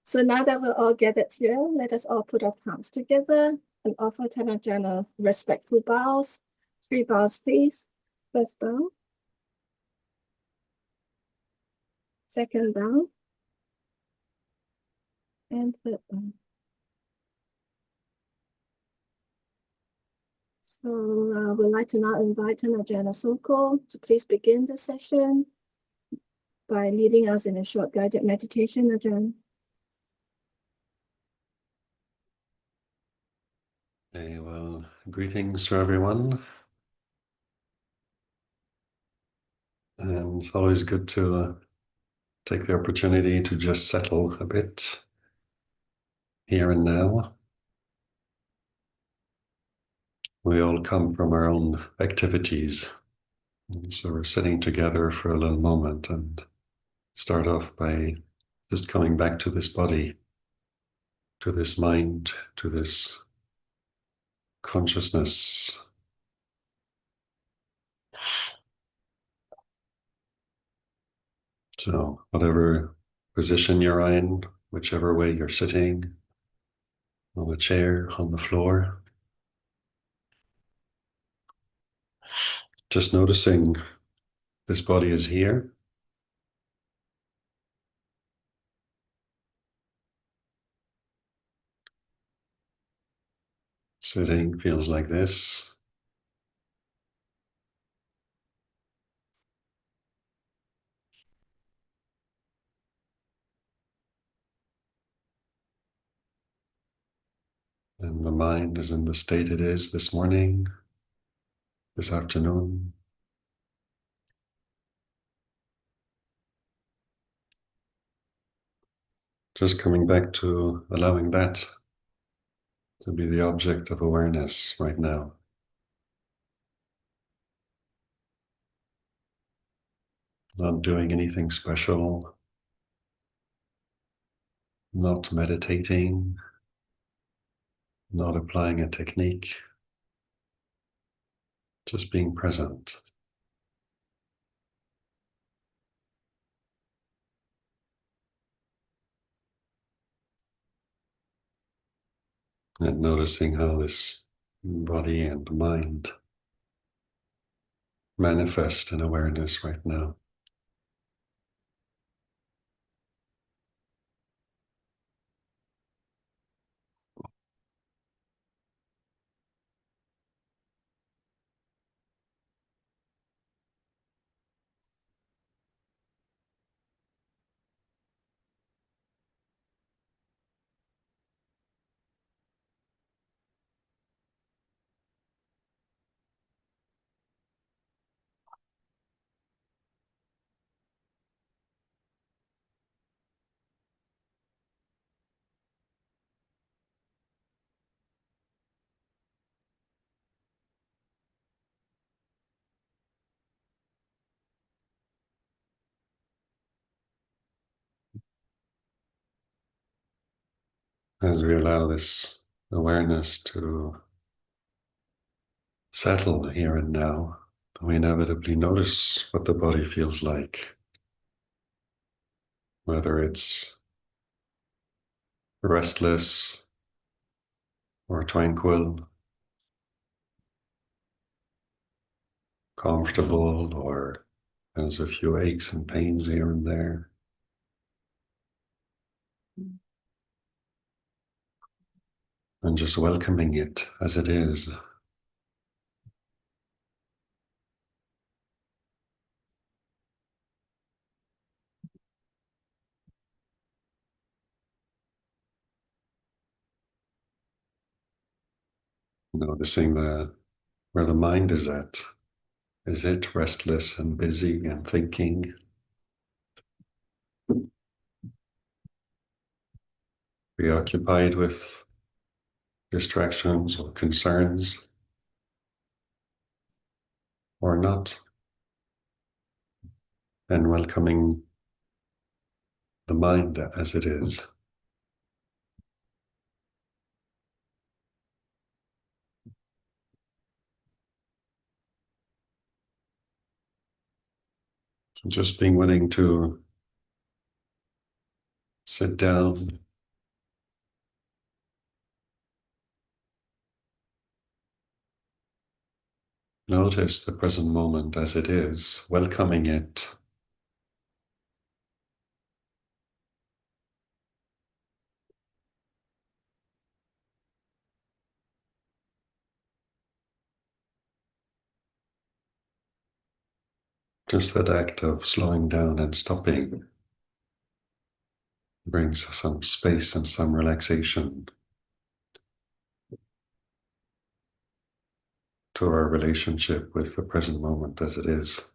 So now that we're all gathered here, let us all put our palms together and offer Tanajana respectful bows. 3 bows, please. First bow. Second bow. And third bow. So we'd like to now invite Ajahn Asoko to please begin the session by leading us in a short guided meditation, Ajahn. Okay, well, greetings to everyone. And it's always good to take the opportunity to just settle a bit here and now. We all come from our own activities. And so we're sitting together for a little moment and start off by just coming back to this body, to this mind, to this consciousness. So whatever position you're in, whichever way you're sitting, on a chair, on the floor, just noticing this body is here. Sitting feels like this. And the mind is in the state it is this morning, this afternoon. Just coming back to allowing that to be the object of awareness right now. Not doing anything special, not meditating, not applying a technique, just being present. And noticing how this body and mind manifest in awareness right now. As we allow this awareness to settle here and now, we inevitably notice what the body feels like, whether it's restless or tranquil, comfortable, or has a few aches and pains here and there. And just welcoming it as it is. Noticing where the mind is at. Is it restless and busy and thinking? Preoccupied with distractions or concerns? Or not? And welcoming the mind as it is. So just being willing to sit down Notice the present moment as it is, welcoming it. Just that act of slowing down and stopping brings some space and some relaxation to our relationship with the present moment as it is.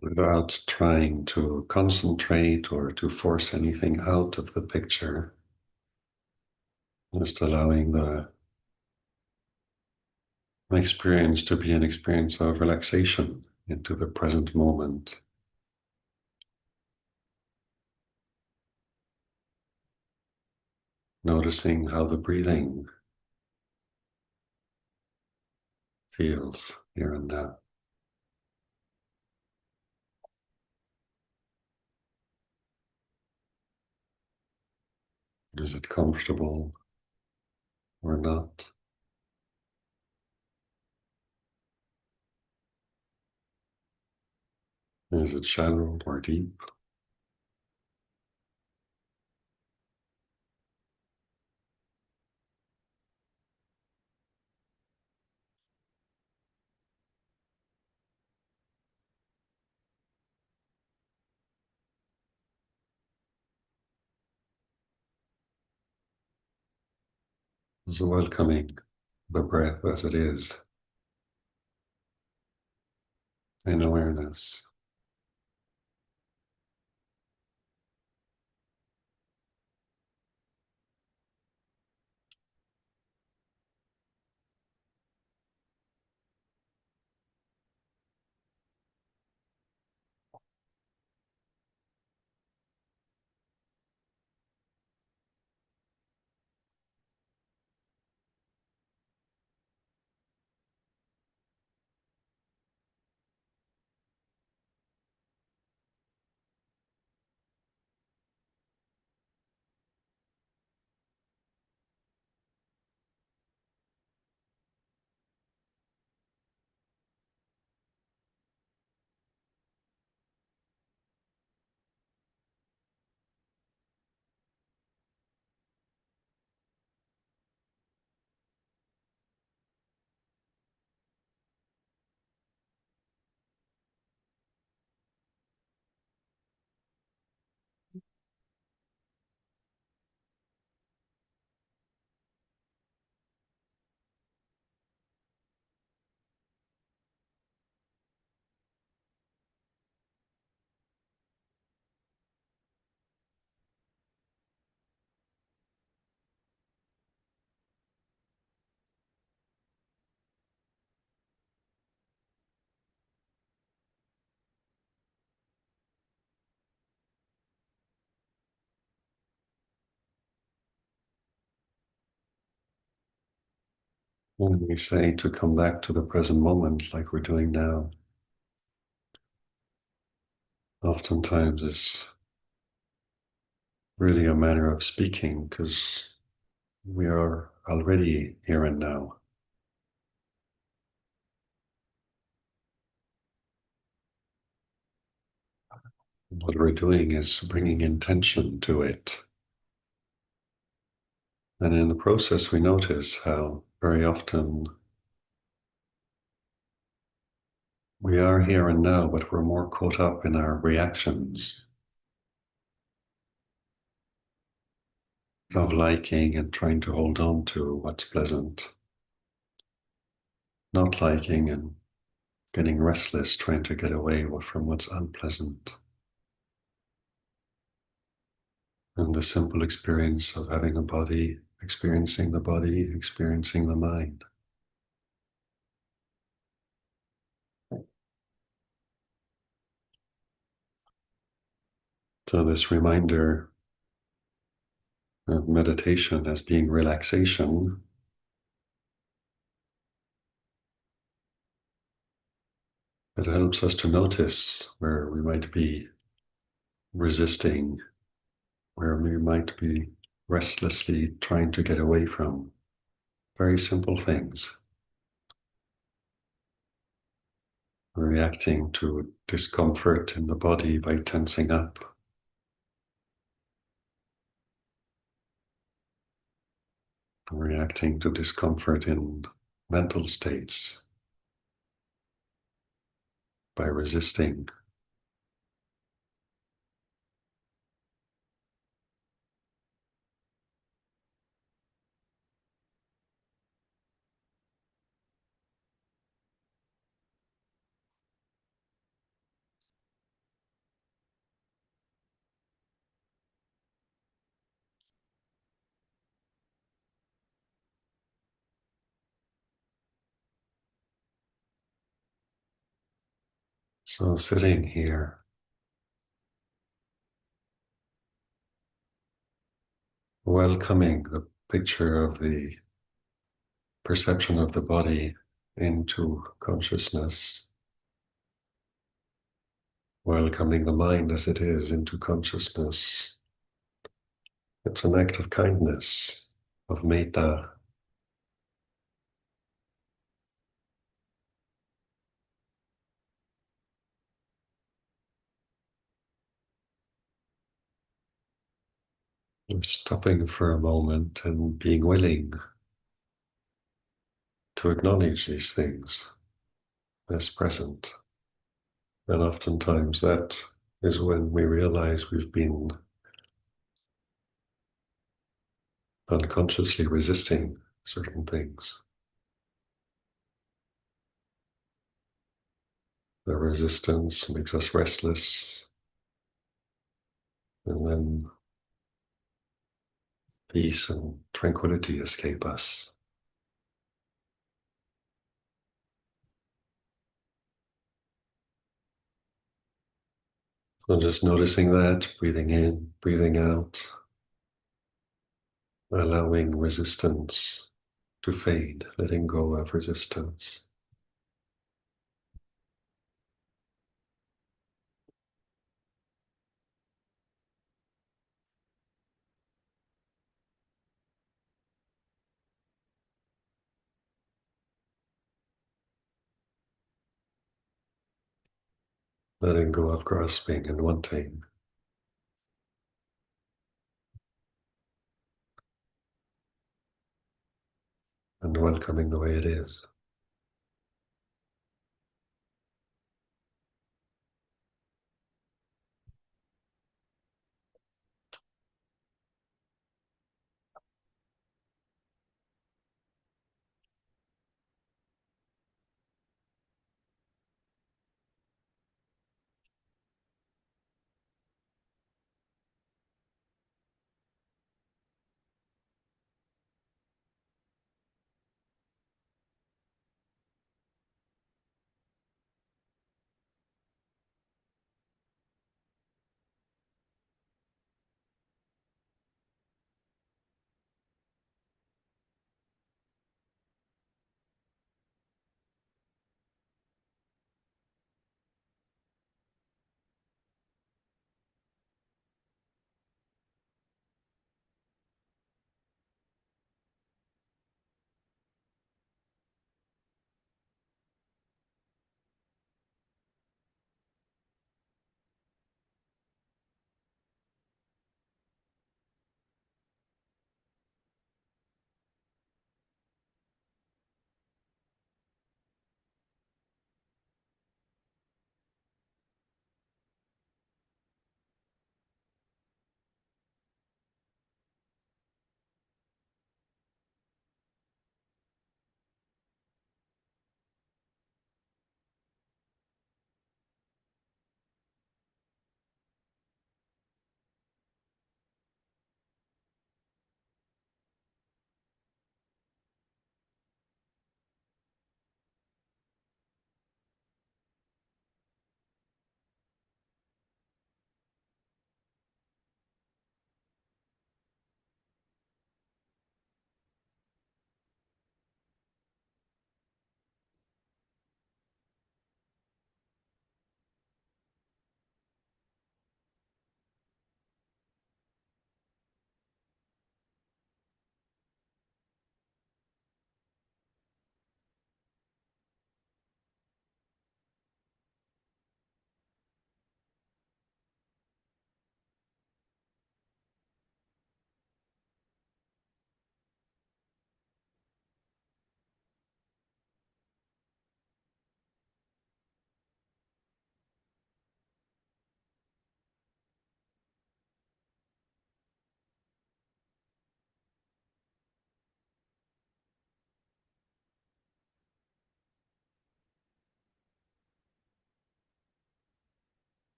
Without trying to concentrate or to force anything out of the picture, just allowing the experience to be an experience of relaxation into the present moment. Noticing how the breathing feels here and now. Is it comfortable or not? Is it shallow or deep? So welcoming the breath as it is in awareness. When we say to come back to the present moment, like we're doing now, oftentimes it's really a manner of speaking because we are already here and now. What we're doing is bringing intention to it. And in the process, we notice how very often we are here and now, but we're more caught up in our reactions of liking and trying to hold on to what's pleasant, not liking and getting restless, trying to get away from what's unpleasant. And the simple experience of having a body, experiencing the body, experiencing the mind. So this reminder of meditation as being relaxation, it helps us to notice where we might be resisting, where we might be restlessly trying to get away from very simple things, reacting to discomfort in the body by tensing up, reacting to discomfort in mental states by resisting. So sitting here, welcoming the picture of the perception of the body into consciousness, welcoming the mind as it is into consciousness. It's an act of kindness, of metta. Stopping for a moment and being willing to acknowledge these things as present. And oftentimes that is when we realize we've been unconsciously resisting certain things. The resistance makes us restless, and then peace and tranquility escape us. So just noticing that, breathing in, breathing out, allowing resistance to fade, letting go of resistance. Letting go of grasping and wanting, and welcoming the way it is.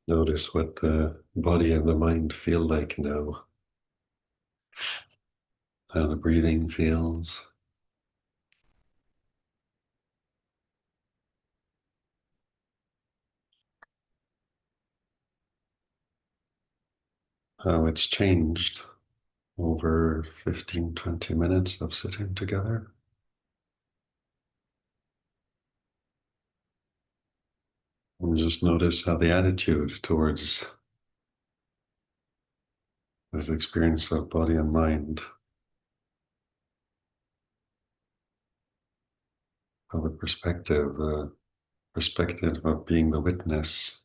Notice what the body and the mind feel like now, how the breathing feels. How it's changed over 15, 20 minutes of sitting together. And just notice how the attitude towards this experience of body and mind, how the perspective of being the witness,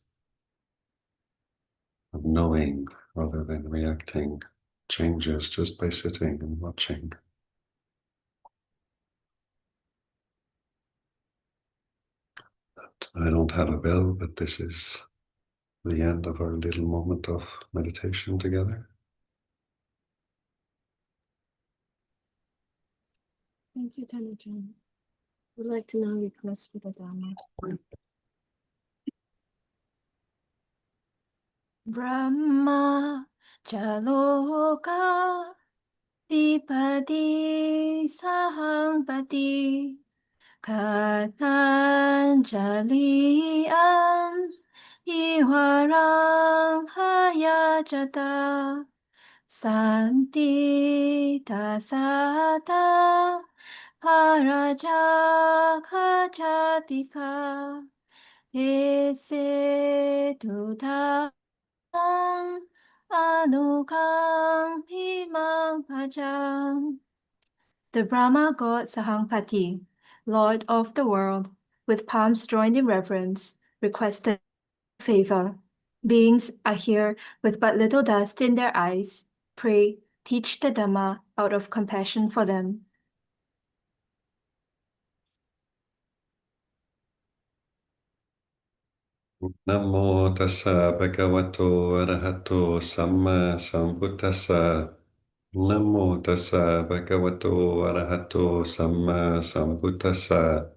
of knowing rather than reacting, changes just by sitting and watching. I don't have a bell, but this is the end of our little moment of meditation together. Thank you, Tanajan. We'd like to now request for the Dhamma. Brahma Jaloka Dipati Sahampati Katanjalian Iwarang Hayajata Santi Tasata Parajaka Jatika Ese Tuta Anukang Himang Pajam. The Brahma god Sahampati, Lord of the world, with palms joined in reverence, requested favor. Beings are here with but little dust in their eyes. Pray, teach the Dhamma out of compassion for them. Namo tassa bhagavato arahato samma sambuddhassa. Namo tassa bhagavato arahato samma sambuddhassa.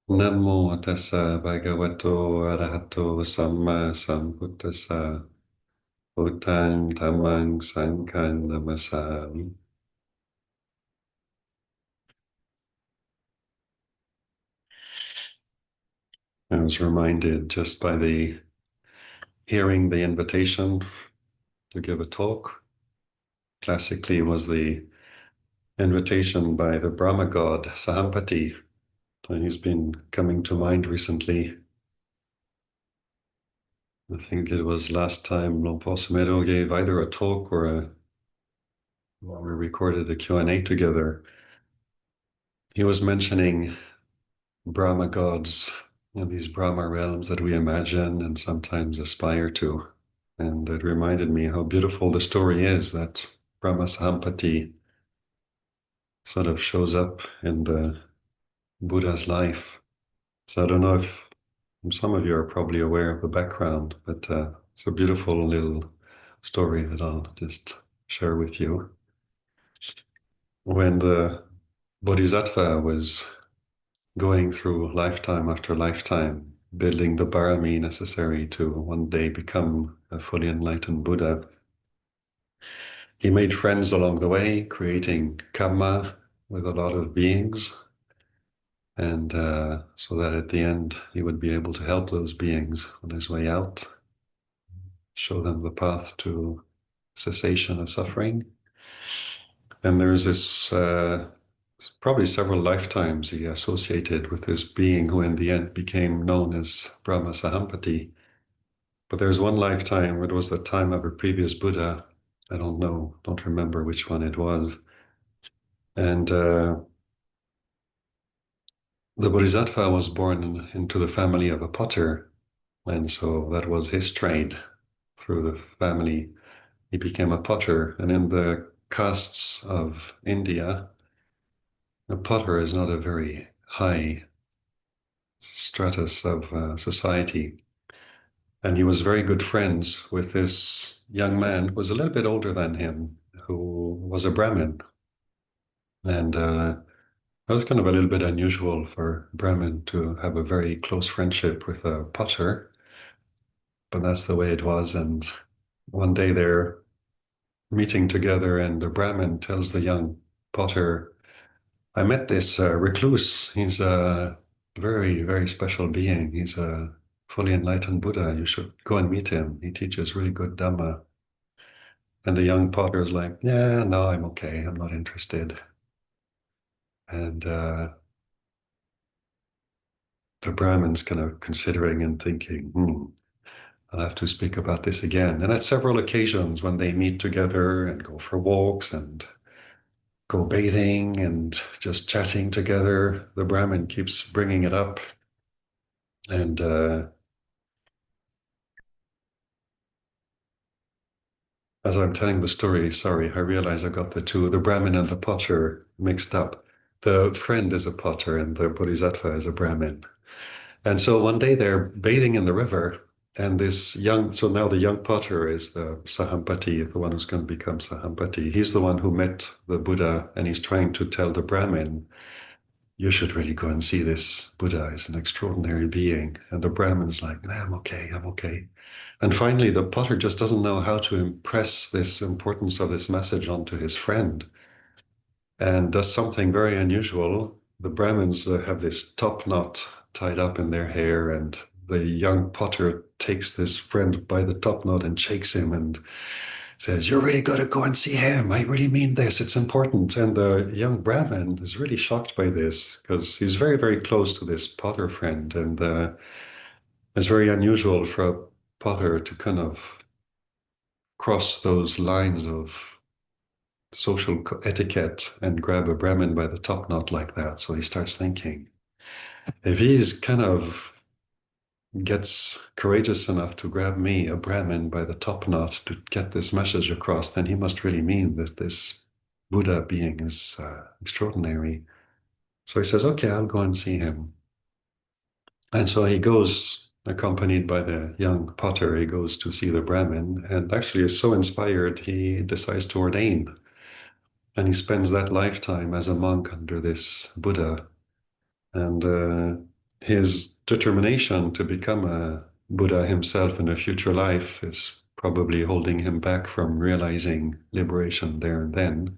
Namo tassa bhagavato arahato samma sambuddhassa. Buddhang dhammang sanghang namasami. I was reminded just by hearing the invitation to give a talk. Classically was the invitation by the Brahma god Sahampati. And he's been coming to mind recently. I think it was last time Lompo Sumedho gave either a talk or we recorded a Q&A together. He was mentioning Brahma gods and these Brahma realms that we imagine and sometimes aspire to. And it reminded me how beautiful the story is that Brahma Sahampati sort of shows up in the Buddha's life. So I don't know if some of you are probably aware of the background, but it's a beautiful little story that I'll just share with you. When the Bodhisattva was going through lifetime after lifetime, building the barami necessary to one day become a fully enlightened Buddha, he made friends along the way, creating karma with a lot of beings, and so that at the end he would be able to help those beings on his way out, show them the path to cessation of suffering. And there's this probably several lifetimes he associated with this being who in the end became known as Brahma Sahampati. But there's one lifetime, it was the time of a previous Buddha. I don't remember which one it was. And the Bodhisattva was born into the family of a potter. And so that was his trade. Through the family, he became a potter. And in the castes of India, a potter is not a very high stratus of society. And he was very good friends with this young man who was a little bit older than him, who was a Brahmin. And that was kind of a little bit unusual for Brahmin to have a very close friendship with a potter. but that's the way it was. And one day they're meeting together, and the Brahmin tells the young potter, I met this recluse. He's a very, very special being. He's a fully enlightened Buddha. You should go and meet him. He teaches really good Dhamma. And the young potter is like, yeah, no, I'm okay. I'm not interested. And the Brahmin's kind of considering and thinking, I'll have to speak about this again. And at several occasions when they meet together and go for walks and go bathing and just chatting together, the Brahmin keeps bringing it up. And as I'm telling the story, sorry, I realize I got the Brahmin and the potter mixed up. The friend is a potter and the Bodhisattva is a Brahmin. And so one day they're bathing in the river, and so now the young potter is the Sahampati, the one who's going to become Sahampati. He's the one who met the Buddha, and he's trying to tell the Brahmin, you should really go and see this Buddha. He's an extraordinary being. And the Brahmin's like, nah, I'm okay. And finally, the potter just doesn't know how to impress this importance of this message onto his friend, and does something very unusual. The Brahmins have this top knot tied up in their hair, and the young potter takes this friend by the top knot and shakes him and says, you're really got to go and see him. I really mean this. It's important. And the young Brahmin is really shocked by this because he's very, very close to this potter friend. And it's very unusual for a potter to kind of cross those lines of social etiquette and grab a Brahmin by the top knot like that. So he starts thinking, if he's kind of gets courageous enough to grab me, a Brahmin, by the top knot to get this message across, then he must really mean that this Buddha being is extraordinary. So he says, okay, I'll go and see him. And so he goes, accompanied by the young potter, he goes to see the Brahmin, and actually is so inspired, he decides to ordain. And he spends that lifetime as a monk under this Buddha. And his determination to become a Buddha himself in a future life is probably holding him back from realizing liberation there and then.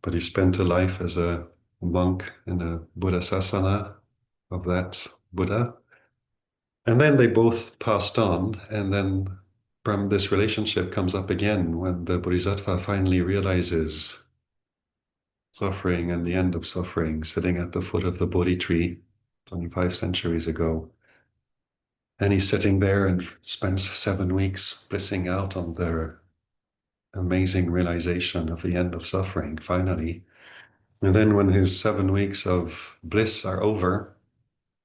But he spent a life as a monk in a Buddha sasana of that Buddha. And then they both passed on. And then from this relationship comes up again when the Bodhisattva finally realizes suffering and the end of suffering, sitting at the foot of the Bodhi tree 25 centuries ago. And he's sitting there and spends 7 weeks blissing out on the amazing realization of the end of suffering, finally. And then when his 7 weeks of bliss are over,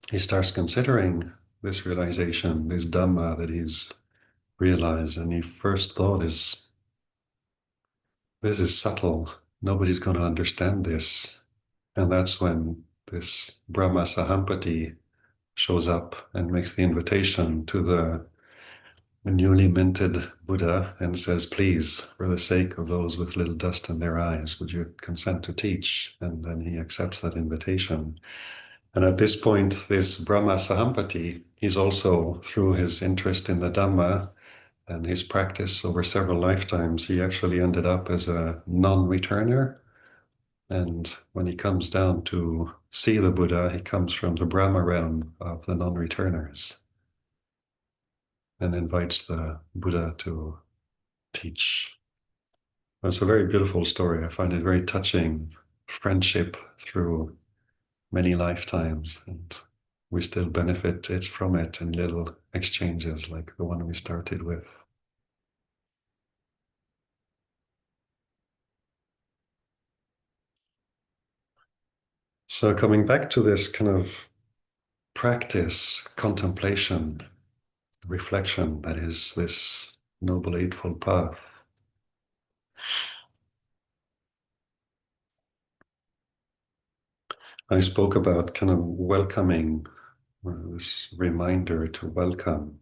he starts considering this realization, this Dhamma that he's realized. And his first thought is, this is subtle. Nobody's going to understand this. And that's when this Brahma Sahampati shows up and makes the invitation to the newly minted Buddha and says, please, for the sake of those with little dust in their eyes, would you consent to teach? And then he accepts that invitation. And at this point, this Brahma Sahampati, he's also, through his interest in the Dhamma and his practice over several lifetimes, he actually ended up as a non-returner. And when he comes down to see the Buddha, he comes from the Brahma realm of the non-returners and invites the Buddha to teach. It's a very beautiful story. I find it very touching, friendship through many lifetimes, and we still benefit from it in little exchanges like the one we started with. So coming back to this kind of practice, contemplation, reflection that is this Noble Eightfold Path. I spoke about kind of welcoming, this reminder to welcome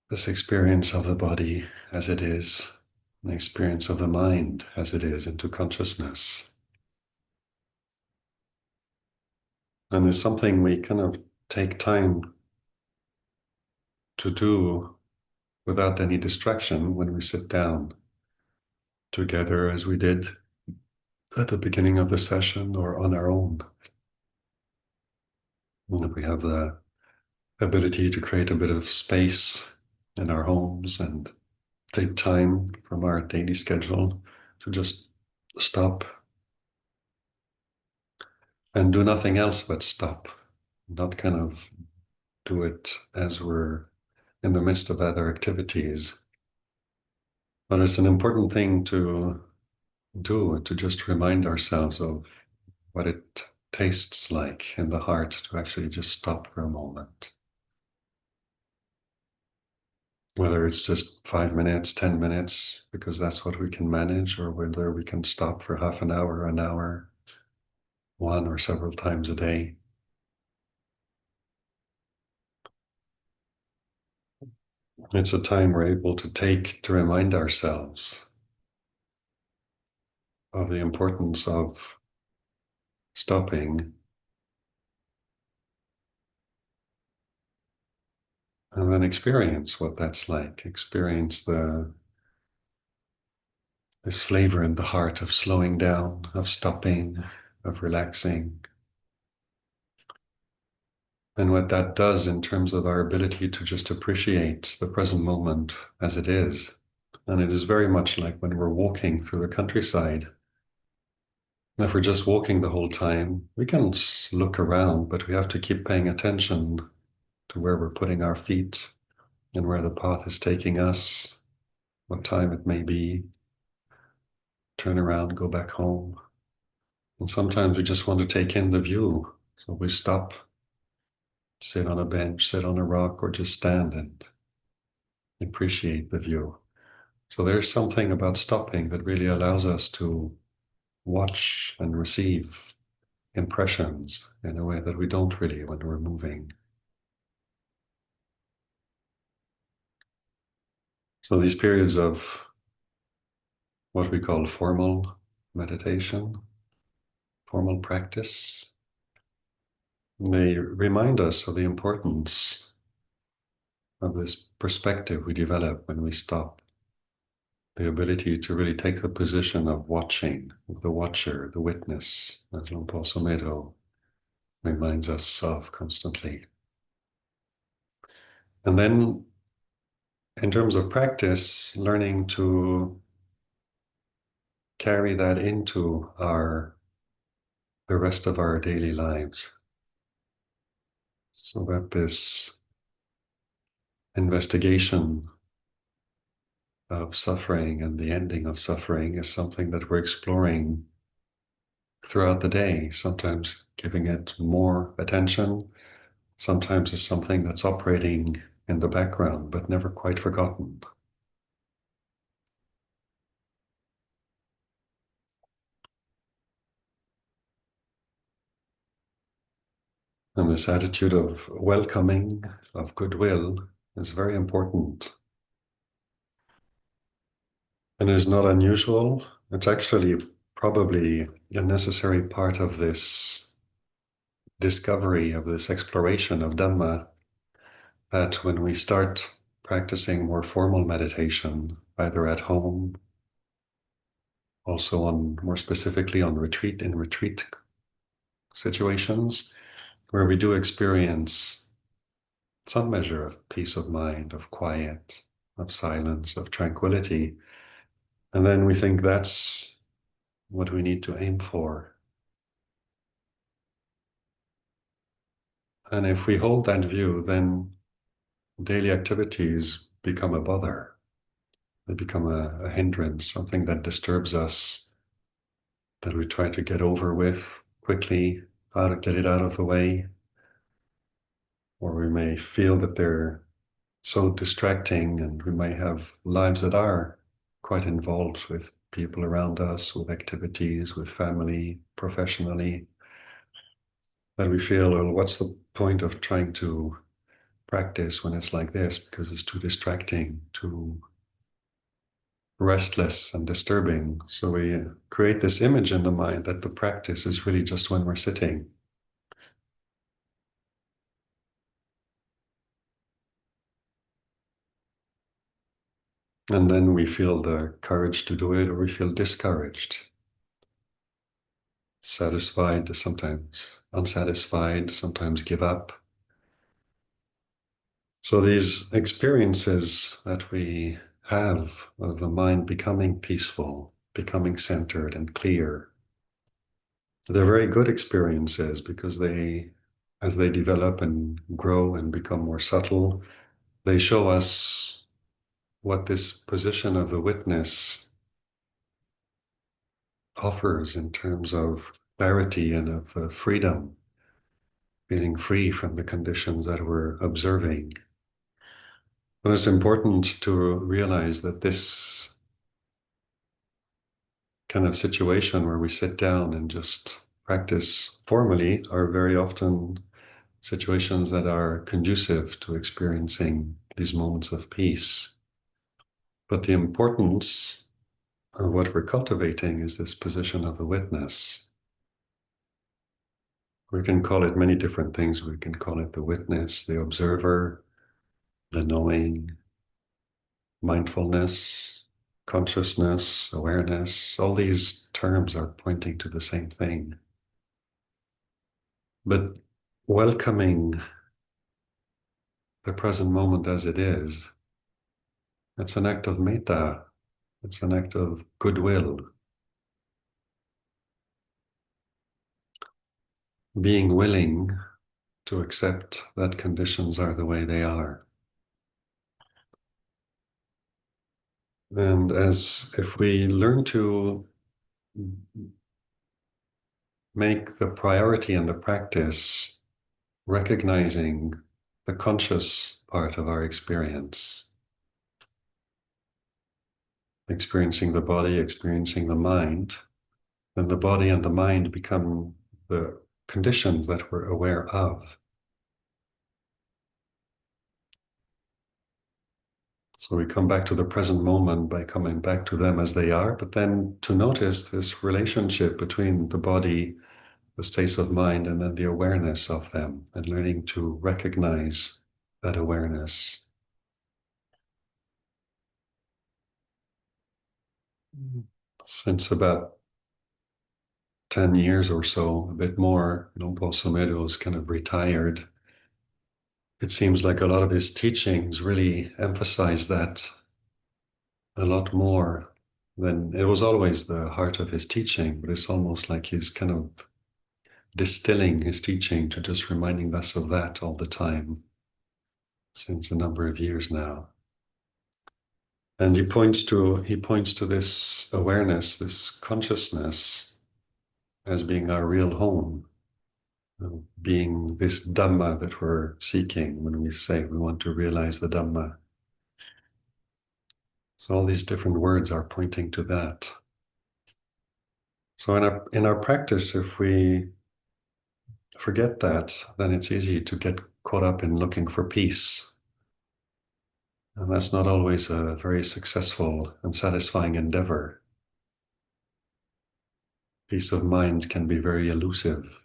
this experience of the body as it is, the experience of the mind as it is into consciousness. And it's something we kind of take time to do without any distraction when we sit down together, as we did at the beginning of the session, or on our own. And if we have the ability to create a bit of space in our homes and take time from our daily schedule to just stop and do nothing else but stop, not kind of do it as we're in the midst of other activities. But it's an important thing to do, to just remind ourselves of what it tastes like in the heart to actually just stop for a moment. Whether it's just 5 minutes, 10 minutes, because that's what we can manage, or whether we can stop for half an hour, one or several times a day. It's a time we're able to take to remind ourselves of the importance of stopping and then experience what that's like. Experience this flavor in the heart of slowing down, of stopping, of relaxing. And what that does in terms of our ability to just appreciate the present moment as it is. And it is very much like when we're walking through the countryside. If we're just walking the whole time, we can look around, but we have to keep paying attention to where we're putting our feet and where the path is taking us, what time it may be. Turn around, go back home. And sometimes we just want to take in the view. So we stop, sit on a bench, sit on a rock, or just stand and appreciate the view. So there's something about stopping that really allows us to watch and receive impressions in a way that we don't really when we're moving. So these periods of what we call formal meditation, formal practice, they remind us of the importance of this perspective we develop when we stop. The ability to really take the position of watching, the watcher, the witness, as Luang Por Sumedho reminds us of constantly. And then, in terms of practice, learning to carry that into the rest of our daily lives, so that this investigation of suffering and the ending of suffering is something that we're exploring throughout the day, sometimes giving it more attention, sometimes it's something that's operating in the background but never quite forgotten. And this attitude of welcoming, of goodwill, is very important. And is not unusual. It's actually probably a necessary part of this discovery, of this exploration of Dhamma, that when we start practicing more formal meditation, either at home, also more specifically in retreat situations, where we do experience some measure of peace of mind, of quiet, of silence, of tranquility. And then we think that's what we need to aim for. And if we hold that view, then daily activities become a bother. They become a hindrance, something that disturbs us, that we try to get over with quickly, get it out of the way. Or we may feel that they're so distracting, and we may have lives that are quite involved with people around us, with activities, with family, professionally, that we feel, well, what's the point of trying to practice when it's like this, because it's too distracting, too restless and disturbing. So we create this image in the mind that the practice is really just when we're sitting. And then we feel the courage to do it, or we feel discouraged, satisfied, sometimes unsatisfied, sometimes give up. So these experiences that we have of the mind becoming peaceful, becoming centered and clear, they're very good experiences because they, as they develop and grow and become more subtle, they show us what this position of the witness offers in terms of clarity and of freedom, feeling free from the conditions that we're observing. But it's important to realize that this kind of situation where we sit down and just practice formally are very often situations that are conducive to experiencing these moments of peace. But the importance of what we're cultivating is this position of the witness. We can call it many different things. We can call it the witness, the observer, the knowing, mindfulness, consciousness, awareness. All these terms are pointing to the same thing. But welcoming the present moment as it is, it's an act of metta. It's an act of goodwill. Being willing to accept that conditions are the way they are. And as if we learn to make the priority in the practice recognizing the conscious part of our experience, experiencing the body, experiencing the mind, then the body and the mind become the conditions that we're aware of. So we come back to the present moment by coming back to them as they are, but then to notice this relationship between the body, the states of mind, and then the awareness of them, and learning to recognize that awareness. Since about 10 years or so, a bit more, Lompo Somedo's kind of retired. It seems like a lot of his teachings really emphasize that a lot more than it was always the heart of his teaching, but it's almost like he's kind of distilling his teaching to just reminding us of that all the time since a number of years now. And he points to this awareness, this consciousness as being our real home, being this Dhamma that we're seeking when we say we want to realize the Dhamma. So all these different words are pointing to that. So in our practice, if we forget that, then it's easy to get caught up in looking for peace. And that's not always a very successful and satisfying endeavor. Peace of mind can be very elusive,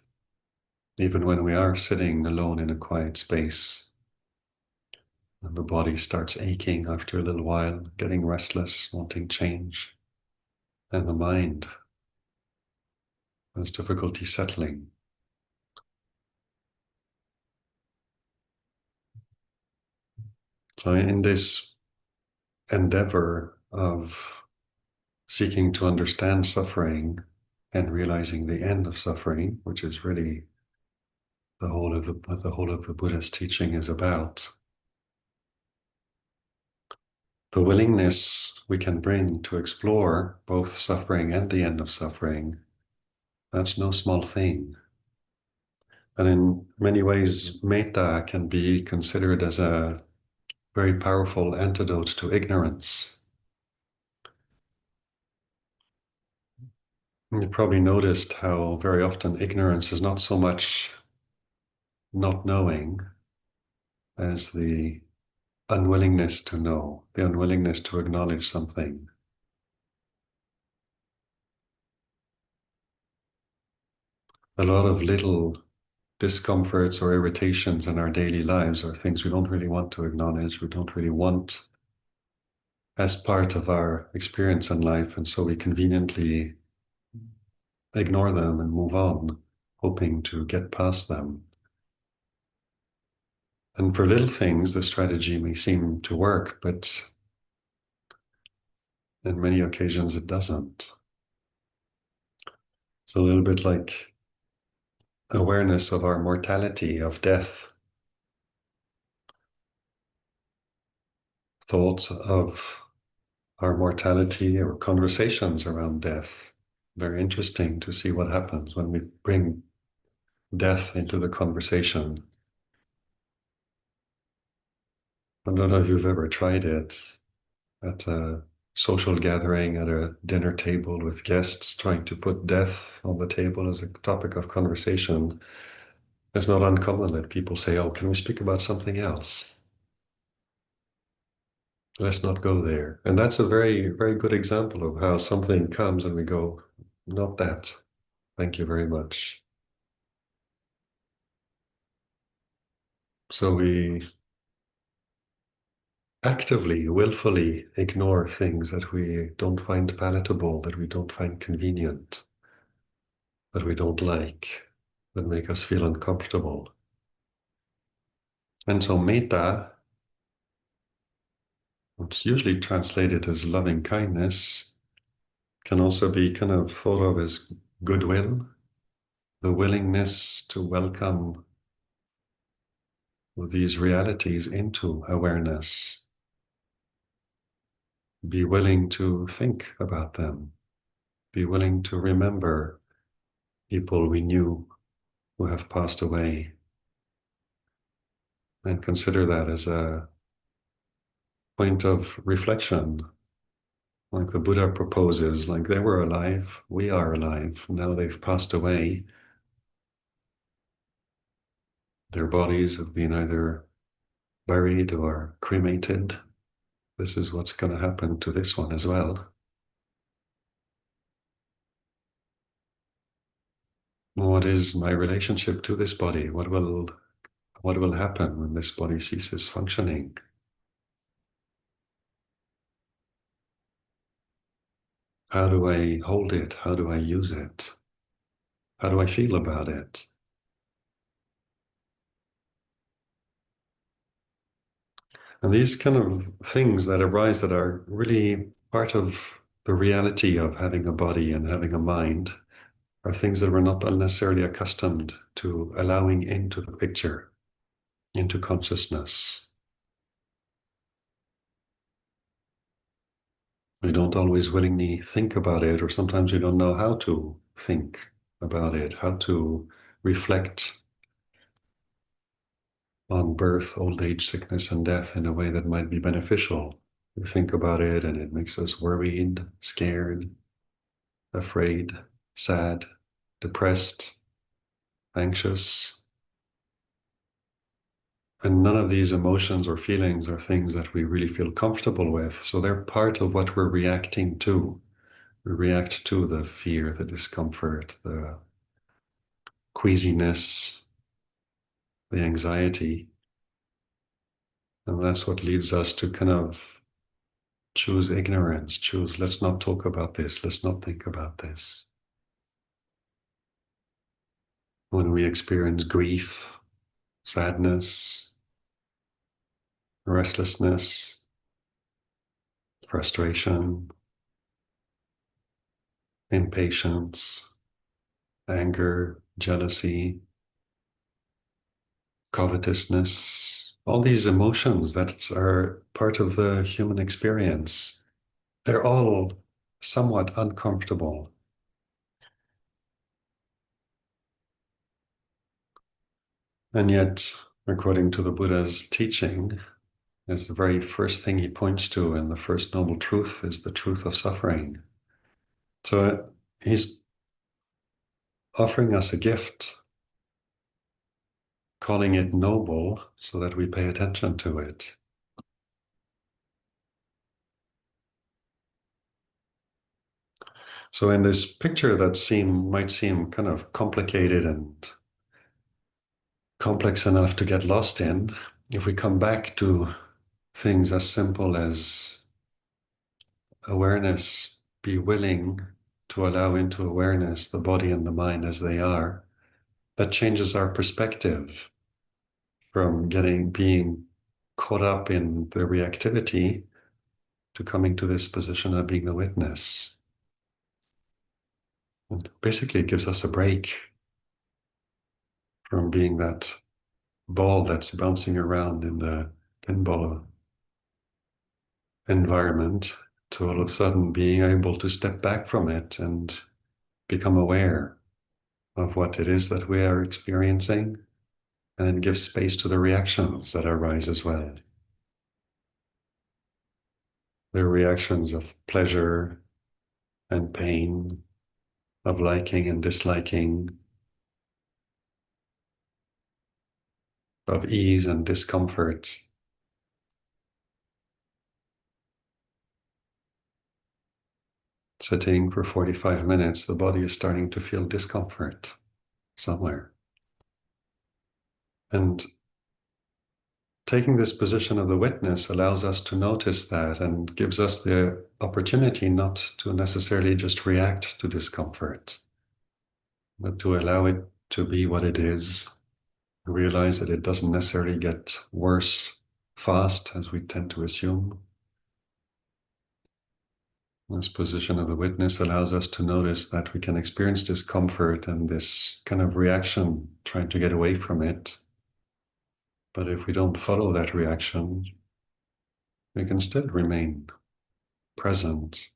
even when we are sitting alone in a quiet space. And the body starts aching after a little while, getting restless, wanting change. And the mind has difficulty settling. So in this endeavor of seeking to understand suffering and realizing the end of suffering, which is really the whole of the Buddhist teaching is about, the willingness we can bring to explore both suffering and the end of suffering, that's no small thing. And in many ways, metta can be considered as a very powerful antidote to ignorance. You probably noticed how very often ignorance is not so much not knowing as the unwillingness to know, the unwillingness to acknowledge something. A lot of little discomforts or irritations in our daily lives are things we don't really want to acknowledge, we don't really want as part of our experience in life, and so we conveniently ignore them and move on, hoping to get past them. And for little things, the strategy may seem to work, but in many occasions it doesn't. It's a little bit like awareness of our mortality, of death, thoughts of our mortality or conversations around death. Very interesting to see what happens when we bring death into the conversation. I don't know if you've ever tried it at a social gathering, at a dinner table with guests, trying to put death on the table as a topic of conversation. It's not uncommon that people say, "Oh, can we speak about something else? Let's not go there." And that's a very, very good example of how something comes and we go, "Not that. Thank you very much." So we actively, willfully ignore things that we don't find palatable, that we don't find convenient, that we don't like, that make us feel uncomfortable. And so metta, what's usually translated as loving kindness, can also be kind of thought of as goodwill, the willingness to welcome these realities into awareness, be willing to think about them, be willing to remember people we knew who have passed away, and consider that as a point of reflection, like the Buddha proposes, like they were alive, we are alive, now they've passed away. Their bodies have been either buried or cremated. This is what's going to happen to this one as well. What is my relationship to this body? What will happen when this body ceases functioning? How do I hold it? How do I use it? How do I feel about it? And these kind of things that arise that are really part of the reality of having a body and having a mind are things that we're not necessarily accustomed to allowing into the picture, into consciousness. We don't always willingly think about it, or sometimes we don't know how to think about it, how to reflect on birth, old age, sickness, and death in a way that might be beneficial. We think about it and it makes us worried, scared, afraid, sad, depressed, anxious. And none of these emotions or feelings are things that we really feel comfortable with. So they're part of what we're reacting to. We react to the fear, the discomfort, the queasiness, the anxiety. And that's what leads us to kind of choose ignorance, choose, let's not talk about this, let's not think about this. When we experience grief, sadness, restlessness, frustration, impatience, anger, jealousy, covetousness, all these emotions that are part of the human experience, they're all somewhat uncomfortable. And yet, according to the Buddha's teaching, is the very first thing he points to, and the first noble truth is the truth of suffering. So he's offering us a gift, calling it noble so that we pay attention to it. So in this picture that might seem kind of complicated and complex enough to get lost in, if we come back to things as simple as awareness be willing to allow into awareness the body and the mind as they are, that changes our perspective from being caught up in the reactivity to coming to this position of being the witness. And basically, it gives us a break from being that ball that's bouncing around in the pinball environment to all of a sudden being able to step back from it and become aware of what it is that we are experiencing, and then give space to the reactions that arise as well. The reactions of pleasure and pain, of liking and disliking, of ease and discomfort. Sitting for 45 minutes, the body is starting to feel discomfort somewhere. And taking this position of the witness allows us to notice that and gives us the opportunity not to necessarily just react to discomfort, but to allow it to be what it is, realize that it doesn't necessarily get worse fast as we tend to assume. This position of the witness allows us to notice that we can experience discomfort and this kind of reaction, trying to get away from it. But if we don't follow that reaction, we can still remain present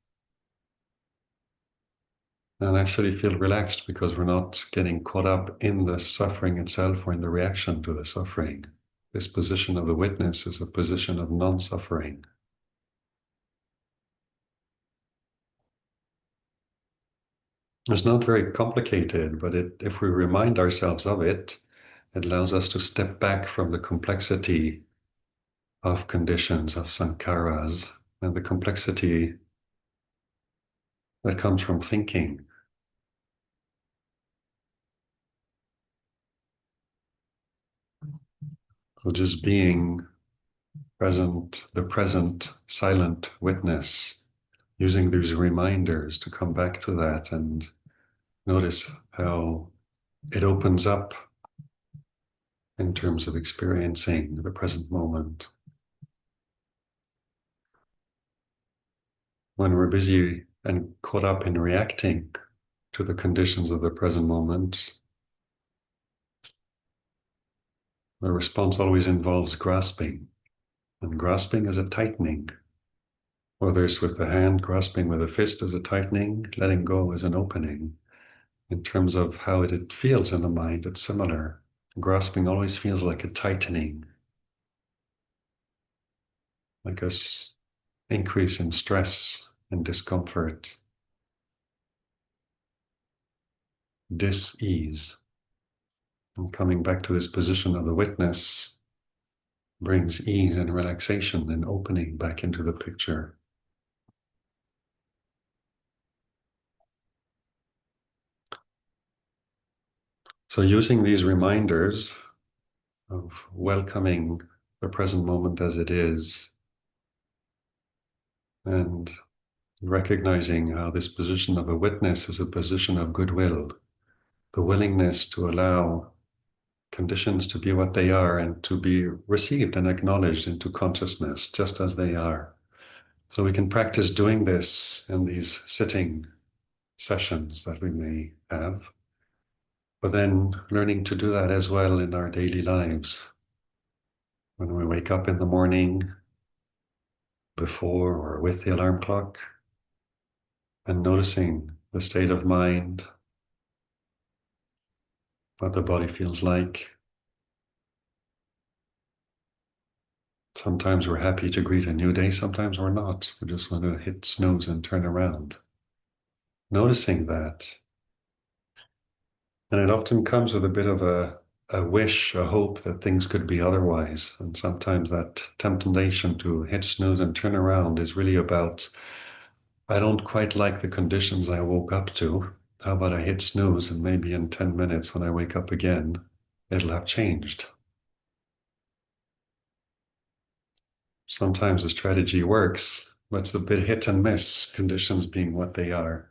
and actually feel relaxed because we're not getting caught up in the suffering itself or in the reaction to the suffering. This position of the witness is a position of non-suffering. It's not very complicated, but if we remind ourselves of it, it allows us to step back from the complexity of conditions, of sankharas, and the complexity that comes from thinking. So just being present, the present silent witness, using these reminders to come back to that and notice how it opens up in terms of experiencing the present moment. When we're busy and caught up in reacting to the conditions of the present moment, the response always involves grasping, and grasping is a tightening. Whether it's with the hand, grasping with a fist is a tightening, letting go is an opening. In terms of how it feels in the mind, it's similar. Grasping always feels like a tightening, like an increase in stress and discomfort, dis-ease. And coming back to this position of the witness brings ease and relaxation and opening back into the picture. So using these reminders of welcoming the present moment as it is, and recognizing how this position of a witness is a position of goodwill, the willingness to allow conditions to be what they are and to be received and acknowledged into consciousness just as they are. So we can practice doing this in these sitting sessions that we may have, but then learning to do that as well in our daily lives. When we wake up in the morning, before or with the alarm clock, and noticing the state of mind, what the body feels like. Sometimes we're happy to greet a new day, sometimes we're not. We just want to hit snooze and turn around. Noticing that. And it often comes with a bit of a wish, a hope that things could be otherwise. And sometimes that temptation to hit snooze and turn around is really about, I don't quite like the conditions I woke up to. How about I hit snooze and maybe in 10 minutes when I wake up again, it'll have changed. Sometimes the strategy works It's a bit hit and miss, conditions being what they are.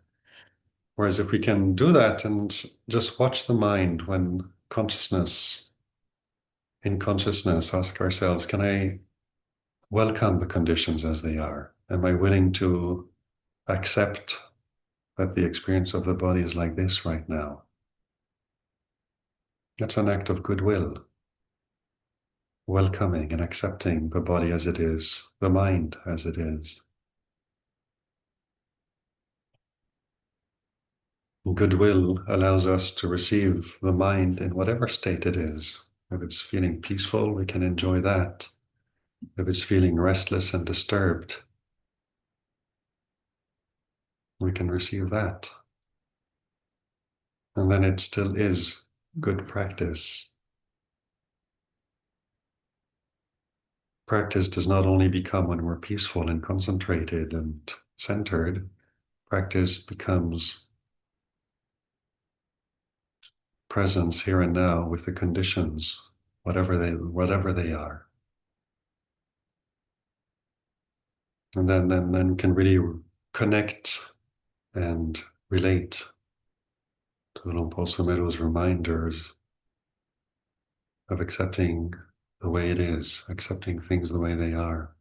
Whereas if we can do that and just watch the mind when in consciousness, ask ourselves, can I welcome the conditions as they are? Am I willing to accept that the experience of the body is like this right now? That's an act of goodwill, welcoming and accepting the body as it is, the mind as it is. Goodwill allows us to receive the mind in whatever state it is. If it's feeling peaceful, we can enjoy that. If it's feeling restless and disturbed, we can receive that. And then it still is good practice. Practice does not only become when we're peaceful and concentrated and centered. Practice becomes presence here and now with the conditions, whatever they are. And then can really connect and relate to Lumpur Sumeru's reminders of accepting the way it is, accepting things the way they are.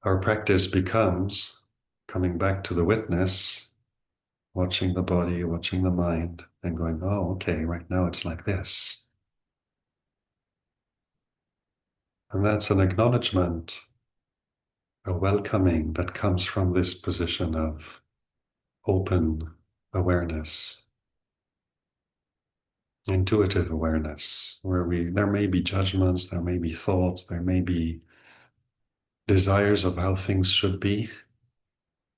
Our practice becomes coming back to the witness, watching the body, watching the mind, and going, oh, okay, right now it's like this. And that's an acknowledgement, a welcoming that comes from this position of open awareness, intuitive awareness, where there may be judgments, there may be thoughts, there may be desires of how things should be.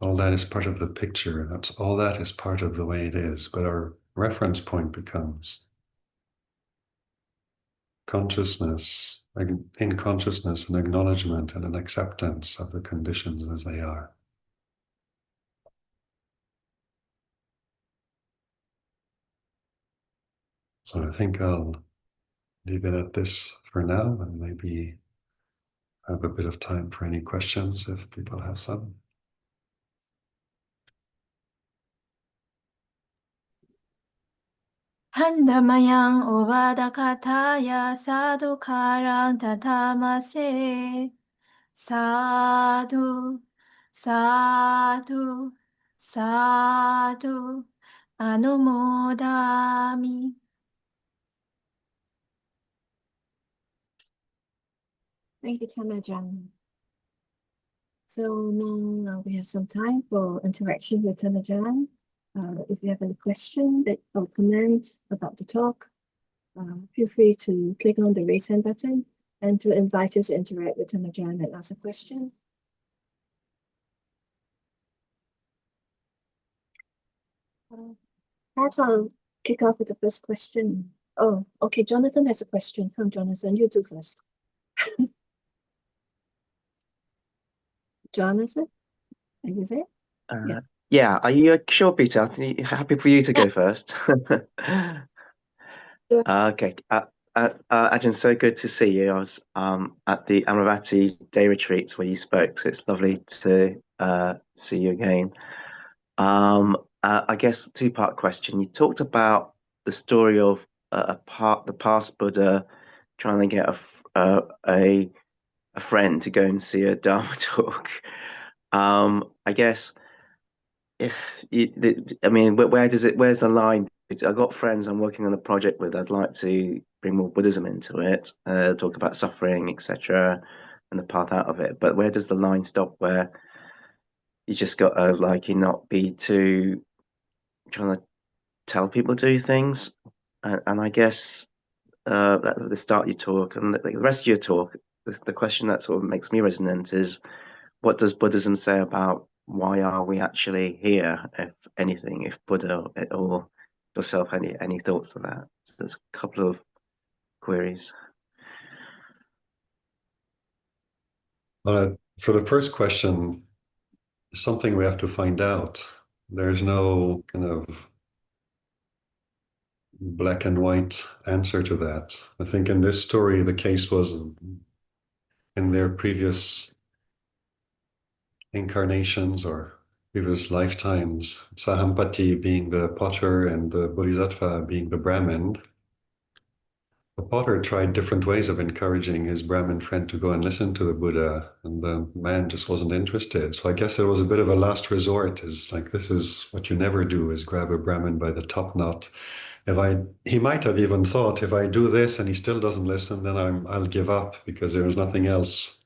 All that is part of the picture. All that is part of the way it is. But our reference point becomes consciousness, in consciousness, an acknowledgement and an acceptance of the conditions as they are. So I think I'll leave it at this for now and maybe have a bit of time for any questions if people have some. Handamayang ovadakataya sadhukarang tatamase. Sadhu, sadhu, sadhu, anumodami. Thank you, Tanajan. So now we have some time for interaction with Tanajan. If you have any question or comment about the talk, feel free to click on the raise hand button and to invite you to interact with Tanajan and ask a question. Perhaps I'll kick off with the first question. Oh, okay, Jonathan has a question. Come, Jonathan, you do first. Jonathan, are you there? Yeah. Yeah, are you sure, Peter? Happy for you to go first. Sure. Okay. Ajahn, so good to see you. I was at the Amaravati day retreats where you spoke, so it's lovely to see you again. I guess two-part question. You talked about the story of the past Buddha trying to get a friend to go and see a Dhamma talk. I guess where's the line? I've got friends I'm working on a project with. I'd like to bring more Buddhism into it, talk about suffering, etc., and the path out of it. But where does the line stop? Where you just got to you not be too trying to tell people to do things, and I guess at the start of your talk and the rest of your talk, the question that sort of makes me resonant is, what does Buddhism say about why are we actually here, if anything, if Buddha or yourself, any thoughts on that? So there's a couple of queries. For the first question, something we have to find out. There's no kind of black and white answer to that. I think in this story, the case was in their previous incarnations or previous lifetimes, Sahampati being the potter and the Bodhisattva being the Brahmin. The potter tried different ways of encouraging his Brahmin friend to go and listen to the Buddha, and the man just wasn't interested. So I guess it was a bit of a last resort. Is like, this is what you never do: is grab a Brahmin by the top knot. He might have even thought, if I do this and he still doesn't listen, then I'll give up, because there's nothing else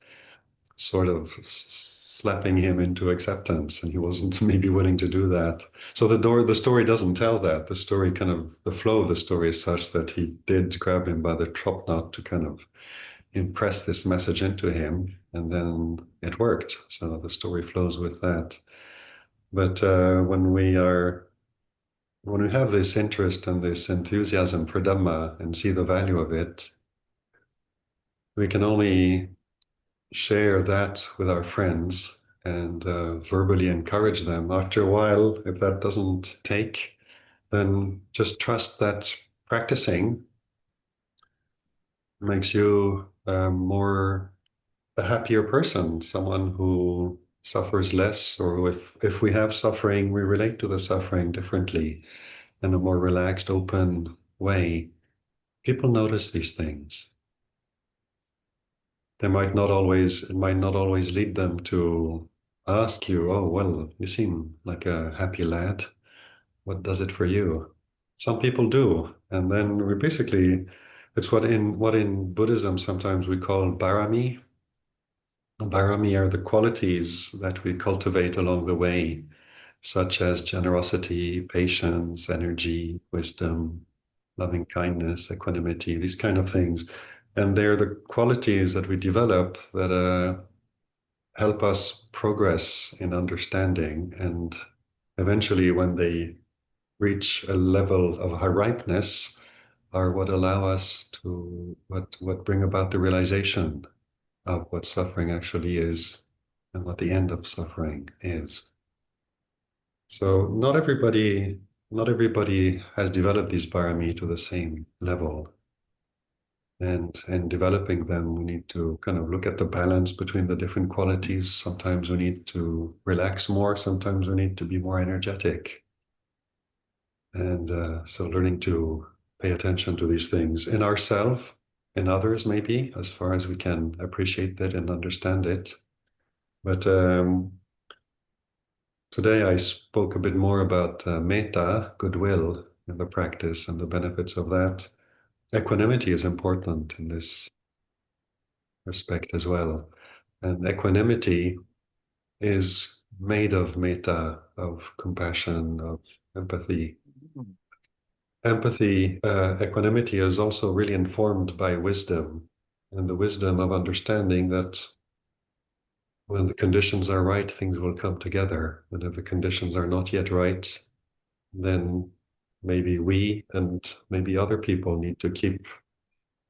sort of slapping him into acceptance, and he wasn't maybe willing to do that. So the story doesn't tell that. The story the flow of the story is such that he did grab him by the top knot to kind of impress this message into him, and then it worked. So the story flows with that. But when we have this interest and this enthusiasm for Dhamma and see the value of it, we can only share that with our friends and verbally encourage them. After a while, if that doesn't take, then just trust that practicing makes you a happier person, someone who suffers less, or if we have suffering, we relate to the suffering differently in a more relaxed, open way. People notice these things. It might not always lead them to ask you, oh, well, you seem like a happy lad. What does it for you? Some people do. And then it's what in Buddhism sometimes we call barami. Barami are the qualities that we cultivate along the way, such as generosity, patience, energy, wisdom, loving kindness, equanimity, these kind of things. And they're the qualities that we develop that help us progress in understanding. And eventually, when they reach a level of high ripeness, are what allow us to, what bring about the realization of what suffering actually is and what the end of suffering is. So not everybody has developed these parami to the same level. And in developing them, we need to kind of look at the balance between the different qualities. Sometimes we need to relax more, sometimes we need to be more energetic. And so learning to pay attention to these things in ourselves, in others, maybe, as far as we can appreciate that and understand it. But today I spoke a bit more about metta, goodwill, in the practice and the benefits of that. Equanimity is important in this respect as well. And equanimity is made of metta, of compassion, of empathy. Equanimity is also really informed by wisdom, and the wisdom of understanding that when the conditions are right, things will come together. And if the conditions are not yet right, then maybe we and maybe other people need to keep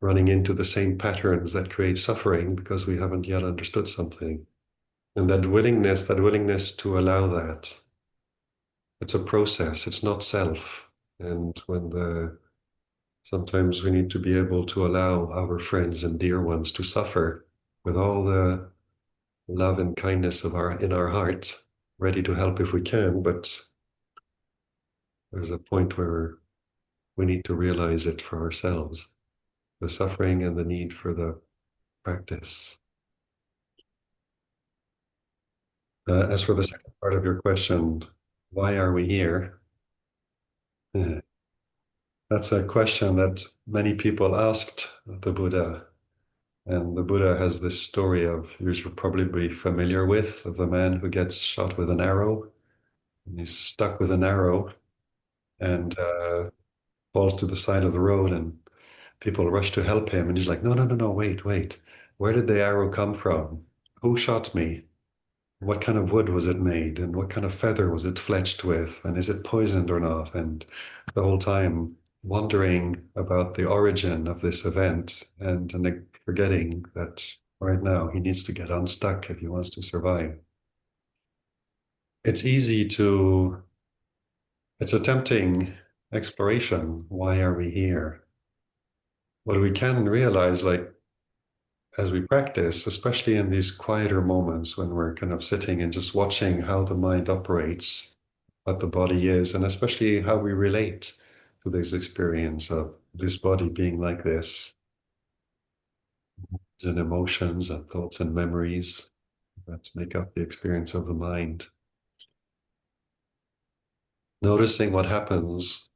running into the same patterns that create suffering because we haven't yet understood something. And that willingness to allow that, it's a process, it's not self. And sometimes we need to be able to allow our friends and dear ones to suffer with all the love and kindness in our heart, ready to help if we can, but there's a point where we need to realize it for ourselves, the suffering and the need for the practice. As for the second part of your question, why are we here? That's a question that many people asked the Buddha. And the Buddha has this story you're probably familiar with, of the man who gets shot with an arrow. And he's stuck with an arrow and falls to the side of the road, and people rush to help him. And he's like, no, wait. Where did the arrow come from? Who shot me? What kind of wood was it made? And what kind of feather was it fletched with? And is it poisoned or not? And the whole time wondering about the origin of this event and forgetting that right now he needs to get unstuck if he wants to survive. It's a tempting exploration. Why are we here? What we can realize, like, as we practice, especially in these quieter moments when we're kind of sitting and just watching how the mind operates, what the body is, and especially how we relate to this experience of this body being like this, and emotions and thoughts and memories that make up the experience of the mind. Noticing what happens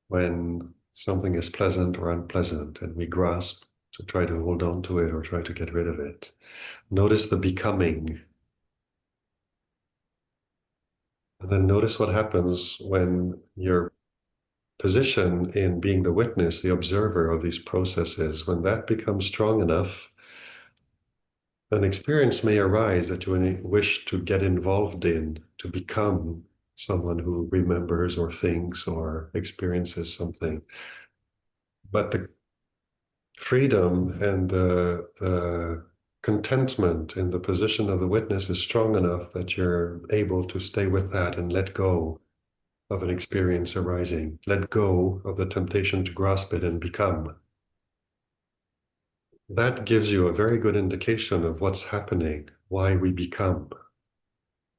when something is pleasant or unpleasant and we grasp to try to hold on to it or try to get rid of it. Notice the becoming. And then notice what happens when your position in being the witness, the observer of these processes, when that becomes strong enough, an experience may arise that you wish to get involved in, to become someone who remembers or thinks or experiences something. But the freedom and the contentment in the position of the witness is strong enough that you're able to stay with that and let go of an experience arising, let go of the temptation to grasp it and become. That gives you a very good indication of what's happening, why we become.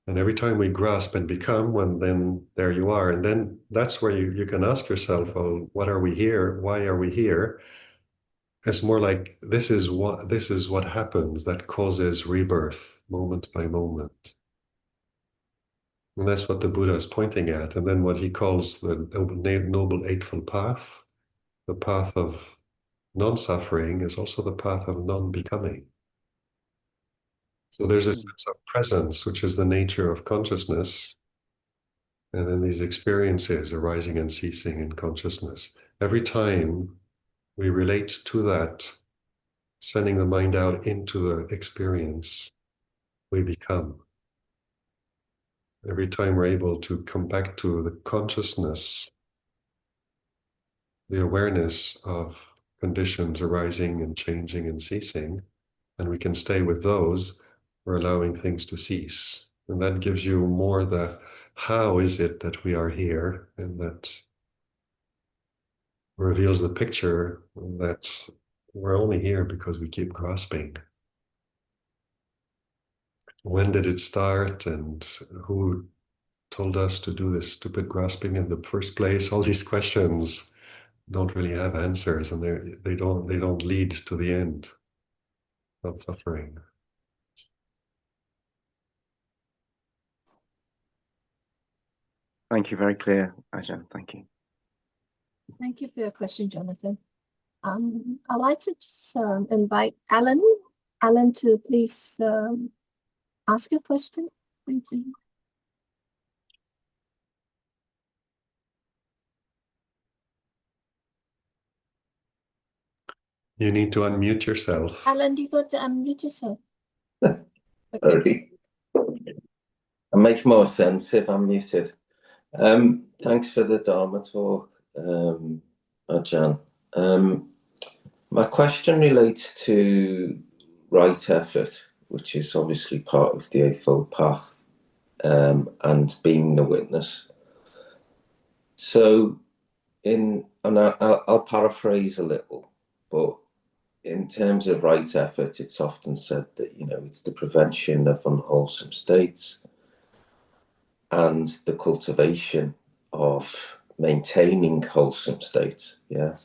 And every time we grasp and become, well, then there you are. And then that's where you can ask yourself, well, what are we here? Why are we here? It's more like this is what happens that causes rebirth moment by moment. And that's what the Buddha is pointing at. And then what he calls the Noble Eightfold Path, the path of non-suffering, is also the path of non-becoming. So there's a sense of presence, which is the nature of consciousness. And then these experiences arising and ceasing in consciousness. Every time we relate to that, sending the mind out into the experience, we become. Every time we're able to come back to the consciousness, the awareness of conditions arising and changing and ceasing, and we can stay with those, we're allowing things to cease. And that gives you more the how is it that we are here, and that reveals the picture that we're only here because we keep grasping. When did it start, and who told us to do this stupid grasping in the first place? All these questions don't really have answers, and they don't lead to the end of suffering. Thank you, very clear, Ajahn. Thank you. Thank you for your question, Jonathan. I'd like to just invite Alan to please ask your question. Thank you. You need to unmute yourself. Alan, you got to unmute yourself. Sorry. It makes more sense if I'm muted. Thanks for the Dharma talk, Ajahn. My question relates to right effort, which is obviously part of the Eightfold Path, and being the witness. So, I'll paraphrase a little, but in terms of right effort, it's often said that, it's the prevention of unwholesome states and the cultivation of maintaining wholesome states. Yeah.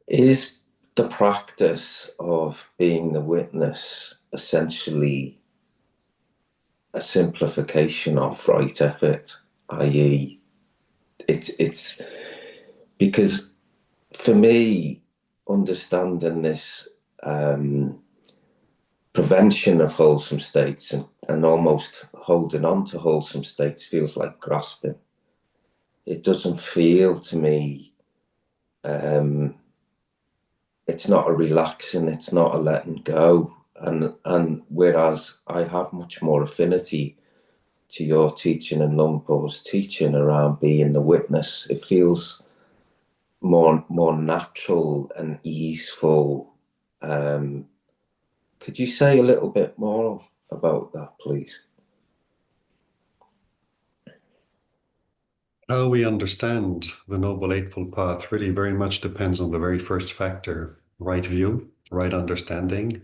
Is the practice of being the witness essentially a simplification of right effort, i.e., it's because for me, understanding this prevention of wholesome states and almost holding on to wholesome states feels like grasping. It doesn't feel to me, it's not a relaxing, it's not a letting go. And whereas I have much more affinity to your teaching and Luang Por's teaching around being the witness, it feels more natural and easeful. Could you say a little bit more about that, please? How we understand the Noble Eightfold Path really very much depends on the very first factor, right view. right understanding.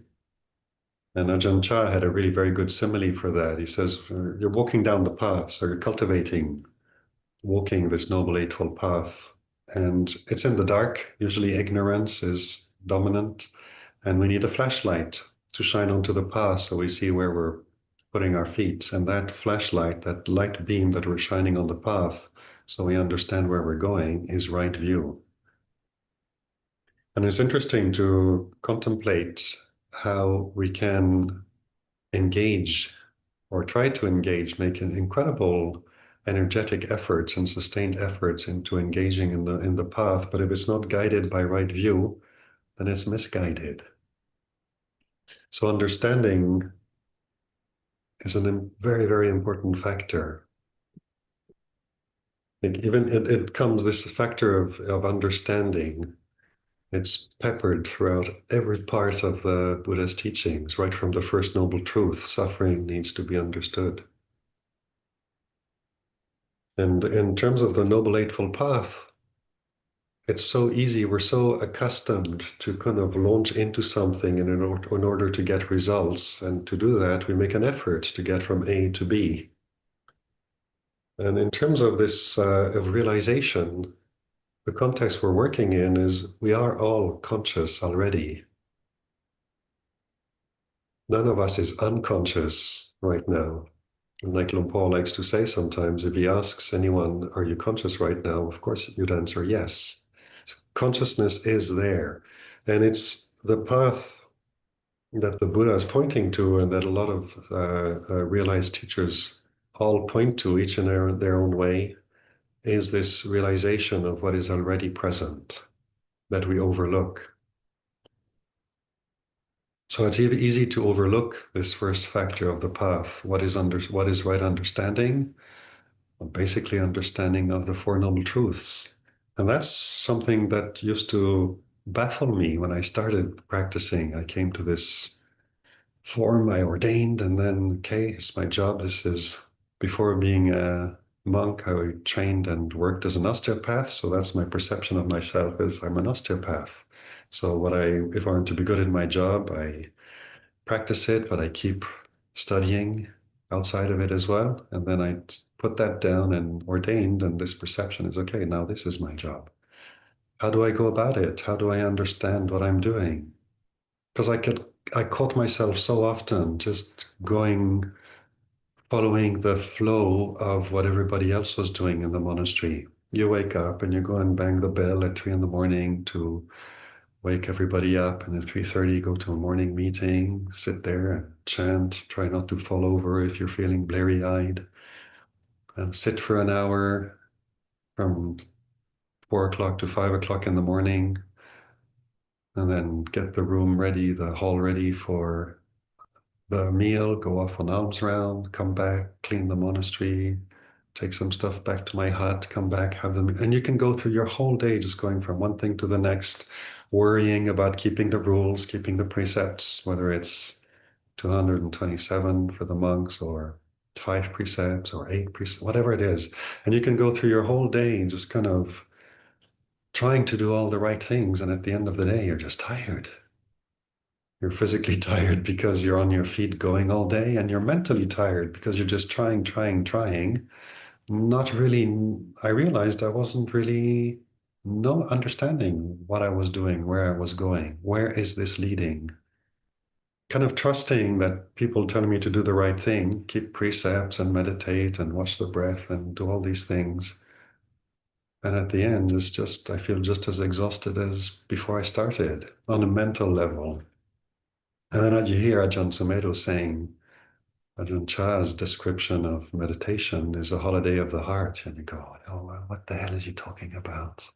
And Ajahn Chah had a really very good simile for that. He says, you're walking down the path, so you're cultivating, walking this Noble Eightfold Path. And it's in the dark. Usually ignorance is dominant. And we need a flashlight to shine onto the path so we see where we're putting our feet. And that flashlight, that light beam that we're shining on the path, so we understand where we're going, is right view. And it's interesting to contemplate how we can engage or try to engage, make an incredible energetic efforts and sustained efforts into engaging in the path. But if it's not guided by right view, then it's misguided. So understanding is a very, very important factor. It comes, this factor of understanding, it's peppered throughout every part of the Buddha's teachings, right from the first noble truth, suffering needs to be understood. And in terms of the Noble Eightfold Path, it's so easy, we're so accustomed to kind of launch into something in order to get results. And to do that, we make an effort to get from A to B. And in terms of this of realization, the context we're working in is we are all conscious already. None of us is unconscious right now. And like Luang Por likes to say sometimes, if he asks anyone, are you conscious right now? Of course, you'd answer yes. So consciousness is there. And it's the path that the Buddha is pointing to and that a lot of realized teachers all point to, each in their own way, is this realization of what is already present that we overlook. So it's easy to overlook this first factor of the path. What is right understanding? Well, basically understanding of the Four Noble Truths. And that's something that used to baffle me when I started practicing. I came to this form, I ordained, and then, okay, it's my job. This is, before being a monk, I trained and worked as an osteopath. So that's my perception of myself, is I'm an osteopath. So if I want to be good in my job, I practice it, but I keep studying outside of it as well. And then I put that down and ordained, and this perception is, okay, now this is my job. How do I go about it? How do I understand what I'm doing? Because I caught myself so often just following the flow of what everybody else was doing in the monastery. You wake up and you go and bang the bell at 3 a.m. to wake everybody up, and at 3:30 go to a morning meeting, sit there and chant, try not to fall over if you're feeling blurry-eyed, and sit for an hour from 4 o'clock to 5 o'clock in the morning, and then get the room ready, the hall ready for the meal, go off on alms round, come back, clean the monastery, take some stuff back to my hut, come back, have them. And you can go through your whole day just going from one thing to the next, worrying about keeping the rules, keeping the precepts, whether it's 227 for the monks or 5 precepts or 8 precepts, whatever it is. And you can go through your whole day and just kind of trying to do all the right things. And at the end of the day, you're just tired. You're physically tired because you're on your feet going all day, and you're mentally tired because you're just trying. Not really, I realized I wasn't really understanding what I was doing, where I was going, where is this leading? Kind of trusting that people tell me to do the right thing, keep precepts and meditate and watch the breath and do all these things. And at the end, I feel just as exhausted as before I started on a mental level. And then you hear Ajahn Sumedho saying, Ajahn Chah's description of meditation is a holiday of the heart. And you go, oh, well, what the hell is he talking about?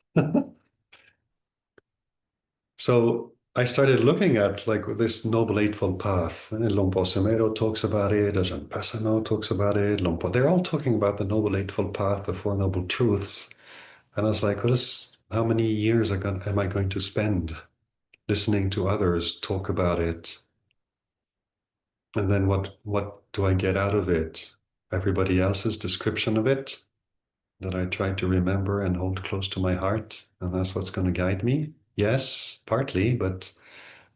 So I started looking at like this Noble Eightfold Path. And Luang Por Sumedho talks about it, Ajahn Pasano talks about it, Luang Por, they're all talking about the Noble Eightfold Path, the Four Noble Truths. And I was like, well, how many years am I going to spend listening to others talk about it? And then what do I get out of it? Everybody else's description of it that I try to remember and hold close to my heart, and that's what's going to guide me? Yes, partly, but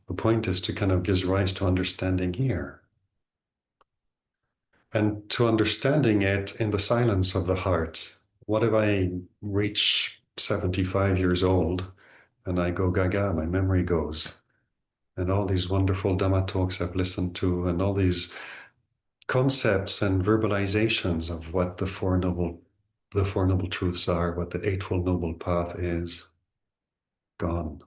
The point is to kind of give rise to understanding here. And to understanding it in the silence of the heart. What if I reach 75 years old and I go gaga, my memory goes. And all these wonderful Dhamma talks I've listened to, and all these concepts and verbalizations of what the Four Noble Truths are, what the Eightfold Noble Path is, gone.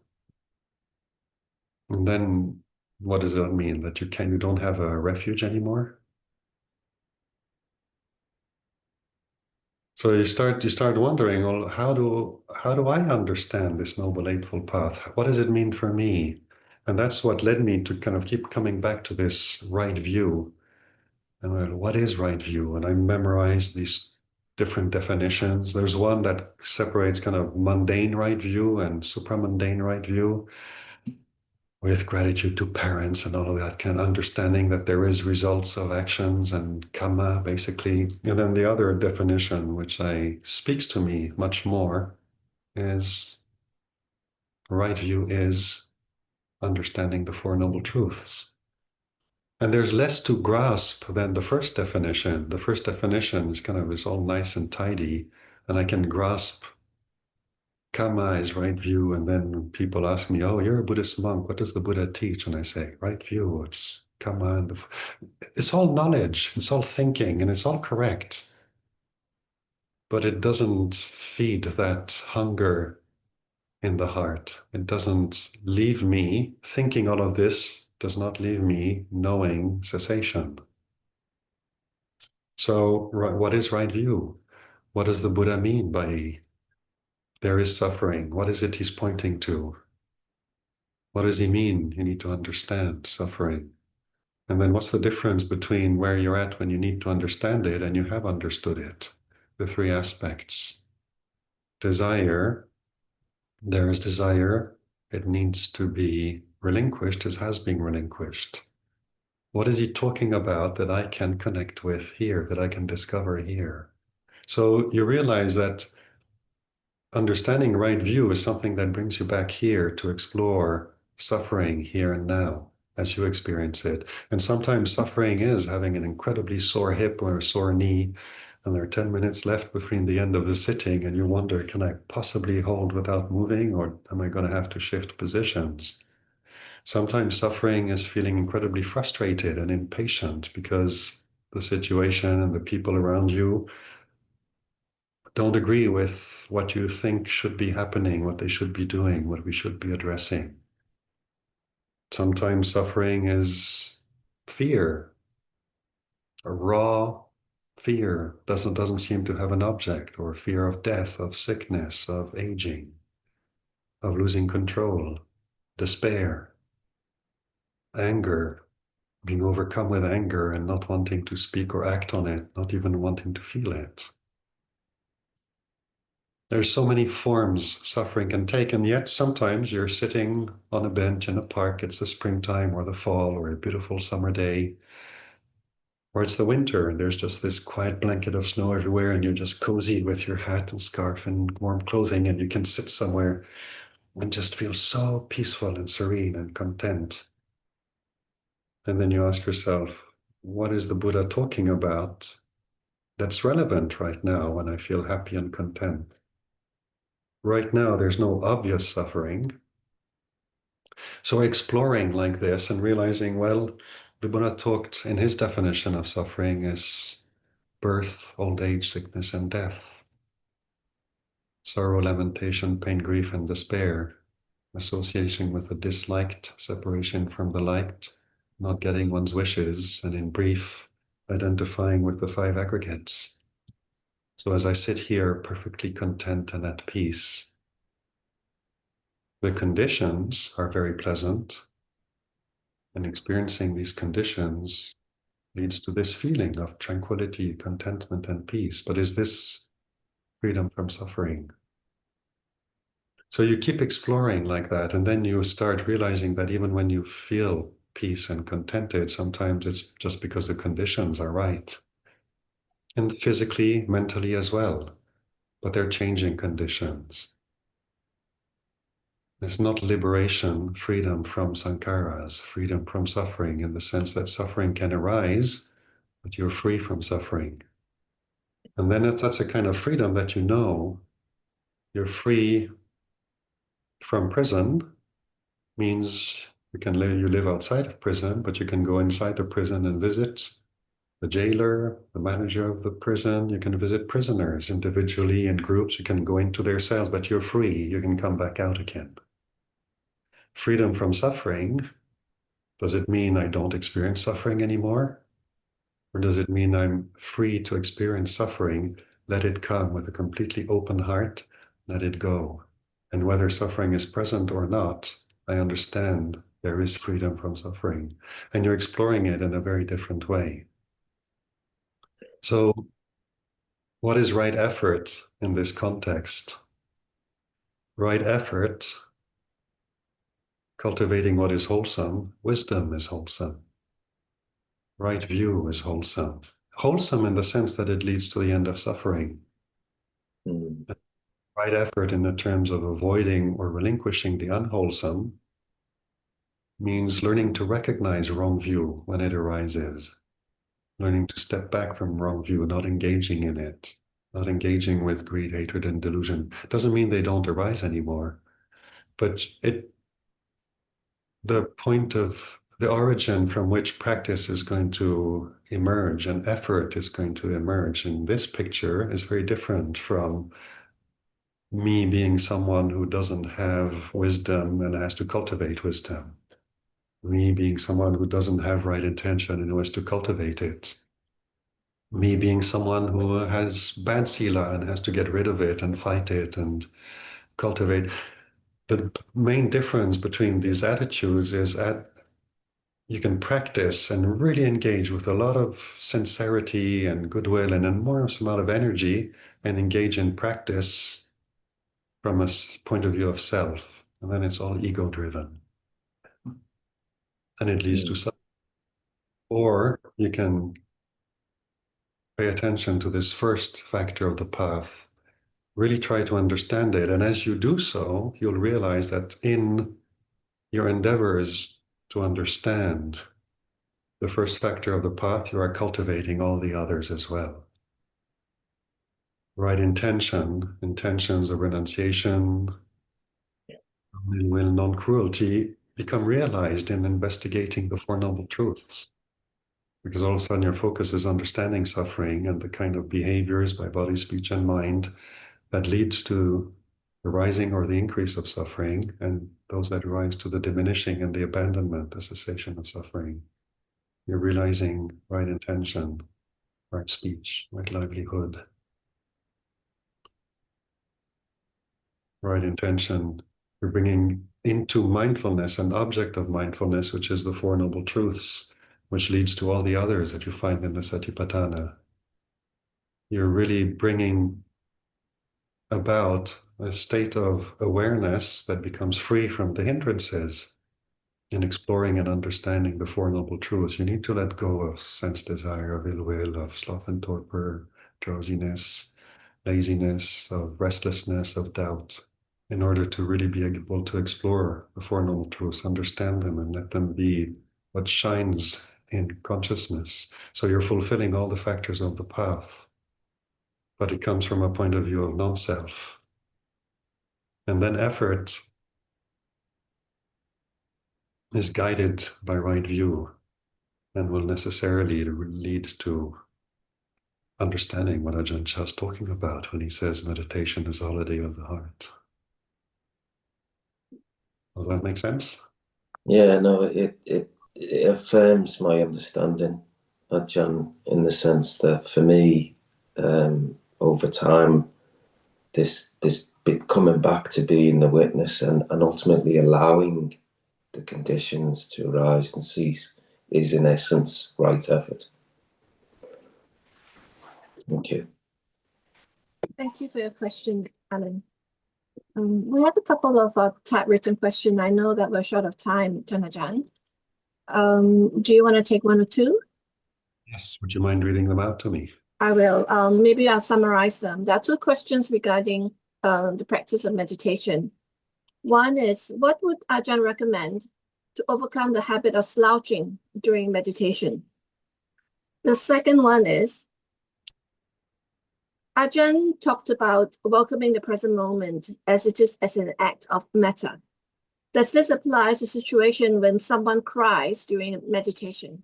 And then what does that mean? That you don't have a refuge anymore? So you start wondering, well, how do I understand this Noble Eightfold Path? What does it mean for me? And that's what led me to kind of keep coming back to this right view. And well, what is right view? And I memorized these different definitions. There's one that separates kind of mundane right view and supramundane right view, with gratitude to parents and all of that kind of understanding that there is results of actions and karma, basically. And then the other definition, which speaks to me much more, is right view is understanding the Four Noble Truths. And there's less to grasp than the first definition. The first definition is all nice and tidy, and I can grasp Karma is right view, and then people ask me, "Oh, you're a Buddhist monk. What does the Buddha teach?" And I say, "Right view. It's karma, and it's all knowledge. It's all thinking, and it's all correct. But it doesn't feed that hunger in the heart. It doesn't leave me thinking all of this. Does not leave me knowing cessation. So, what is right view? What does the Buddha mean by there is suffering? What is it he's pointing to? What does he mean? You need to understand suffering. And then what's the difference between where you're at when you need to understand it and you have understood it? The three aspects. Desire, there is desire. It needs to be relinquished. It has been relinquished. What is he talking about that I can connect with here, that I can discover here? So you realize that understanding right view is something that brings you back here to explore suffering here and now as you experience it. And sometimes suffering is having an incredibly sore hip or a sore knee, and there are 10 minutes left between the end of the sitting, and you wonder, can I possibly hold without moving, or am I going to have to shift positions? Sometimes suffering is feeling incredibly frustrated and impatient because the situation and the people around you don't agree with what you think should be happening, what they should be doing, what we should be addressing. Sometimes suffering is fear, a raw fear doesn't seem to have an object, or fear of death, of sickness, of aging, of losing control, despair, anger, being overcome with anger and not wanting to speak or act on it, not even wanting to feel it. There's so many forms suffering can take, and yet sometimes you're sitting on a bench in a park, it's the springtime or the fall or a beautiful summer day, or it's the winter and there's just this quiet blanket of snow everywhere and you're just cozy with your hat and scarf and warm clothing, and you can sit somewhere and just feel so peaceful and serene and content. And then you ask yourself, what is the Buddha talking about that's relevant right now when I feel happy and content? Right now, there's no obvious suffering. So exploring like this and realizing, well, the Buddha talked in his definition of suffering as birth, old age, sickness, and death. Sorrow, lamentation, pain, grief, and despair. Association with the disliked, separation from the liked, not getting one's wishes, and in brief, identifying with the five aggregates. So as I sit here perfectly content and at peace, the conditions are very pleasant, and experiencing these conditions leads to this feeling of tranquility, contentment, and peace. But is this freedom from suffering? So you keep exploring like that, and then you start realizing that even when you feel peace and contented, sometimes it's just because the conditions are right. And physically, mentally as well, but they're changing conditions. It's not liberation, freedom from sankharas, freedom from suffering, in the sense that suffering can arise, but you're free from suffering. And then that's a kind of freedom that you know you're free from prison, means you live outside of prison, but you can go inside the prison and visit the jailer, the manager of the prison. You can visit prisoners individually, in groups. You can go into their cells, but you're free. You can come back out again. Freedom from suffering, does it mean I don't experience suffering anymore? Or does it mean I'm free to experience suffering, let it come with a completely open heart, let it go? And whether suffering is present or not, I understand there is freedom from suffering. And you're exploring it in a very different way. So, what is right effort in this context? Right effort, cultivating what is wholesome, wisdom is wholesome. Right view is wholesome. Wholesome in the sense that it leads to the end of suffering. Right effort in the terms of avoiding or relinquishing the unwholesome means learning to recognize wrong view when it arises, learning to step back from wrong view, not engaging in it, not engaging with greed, hatred, and delusion. It doesn't mean they don't arise anymore, but the point of the origin from which practice is going to emerge and effort is going to emerge in this picture is very different from me being someone who doesn't have wisdom and has to cultivate wisdom. Me being someone who doesn't have right intention and who has to cultivate it. Me being someone who has bad sila and has to get rid of it and fight it and cultivate. The main difference between these attitudes is that you can practice and really engage with a lot of sincerity and goodwill and an enormous amount of energy and engage in practice from a point of view of self. And then it's all ego-driven. And it leads to suffering. Or you can pay attention to this first factor of the path, really try to understand it. And as you do so, you'll realize that in your endeavors to understand the first factor of the path, you are cultivating all the others as well. Right intention, intentions of renunciation, will, non-cruelty become realized in investigating the Four Noble Truths. Because all of a sudden your focus is understanding suffering and the kind of behaviors by body, speech, and mind that leads to the rising or the increase of suffering, and those that rise to the diminishing and the abandonment, the cessation of suffering. You're realizing right intention, right speech, right livelihood, right intention. You're bringing into mindfulness an object of mindfulness, which is the Four Noble Truths, which leads to all the others that you find in the Satipatthana. You're really bringing about a state of awareness that becomes free from the hindrances in exploring and understanding the Four Noble Truths. You need to let go of sense desire, of ill will, of sloth and torpor, drowsiness, laziness, of restlessness, of doubt, in order to really be able to explore the Four Noble Truths, understand them, and let them be what shines in consciousness. So you're fulfilling all the factors of the path, but it comes from a point of view of non-self. And then effort is guided by right view and will necessarily lead to understanding what Ajahn is talking about when he says meditation is a holiday of the heart. Does that make sense? Yeah, no, it affirms my understanding, Ajahn, in the sense that for me, over time, this bit coming back to being the witness and ultimately allowing the conditions to arise and cease is in essence right effort. Thank you. Thank you for your question, Alan. We have a couple of typewritten questions. I know that we're short of time, Ajahn. Do you want to take one or two? Yes. Would you mind reading them out to me? I will. Maybe I'll summarize them. There are two questions regarding the practice of meditation. One is, what would Ajahn recommend to overcome the habit of slouching during meditation? The second one is, Ajahn talked about welcoming the present moment as it is as an act of metta. Does this apply to a situation when someone cries during meditation?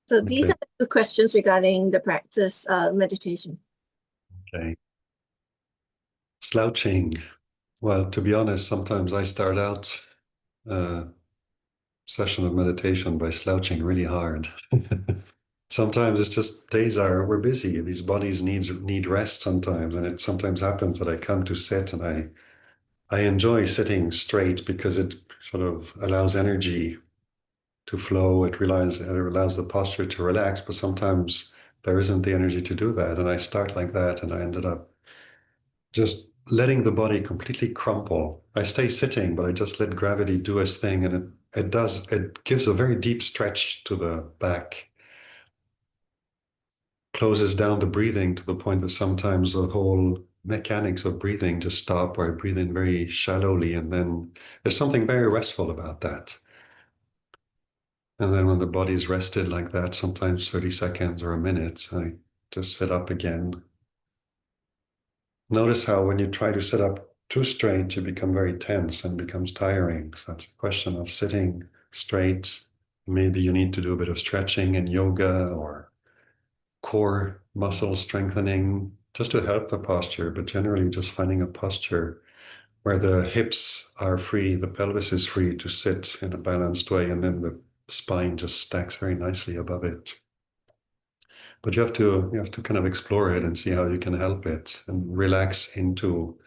So these Okay. are the two questions regarding the practice meditation. Okay. Slouching. Well, to be honest, sometimes I start out a session of meditation by slouching really hard. Sometimes it's just we're busy. These bodies need rest sometimes, and it sometimes happens that I come to sit and I enjoy sitting straight because it sort of allows energy to flow. It allows the posture to relax, but sometimes there isn't the energy to do that, and I start like that, and I ended up just letting the body completely crumple. I stay sitting, but I just let gravity do its thing, and it gives a very deep stretch to the back, closes down the breathing to the point that sometimes the whole mechanics of breathing just stop, or I breathe in very shallowly, and then there's something very restful about that. And then when the body's rested like that, sometimes 30 seconds or a minute, I just sit up again. Notice how when you try to sit up too straight, you become very tense and becomes tiring. So it's a question of sitting straight. Maybe you need to do a bit of stretching and yoga or core muscle strengthening just to help the posture, but generally just finding a posture where the hips are free, the pelvis is free to sit in a balanced way, and then the spine just stacks very nicely above it. But you have to kind of explore it and see how you can help it and relax into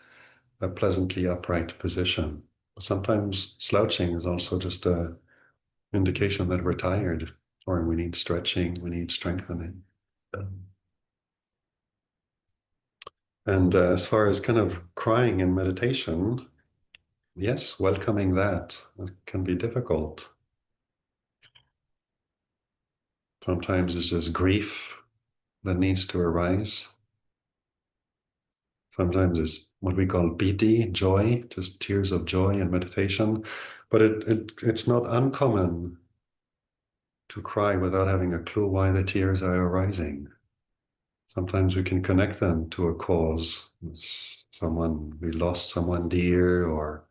a pleasantly upright position. Sometimes slouching is also just an indication that we're tired, or we need stretching, we need strengthening. And as far as kind of crying in meditation, yes, welcoming that can be difficult. Sometimes it's just grief that needs to arise. Sometimes it's what we call piti, joy, just tears of joy in meditation. But it's not uncommon to cry without having a clue why the tears are arising. Sometimes we can connect them to a cause. We lost someone dear, or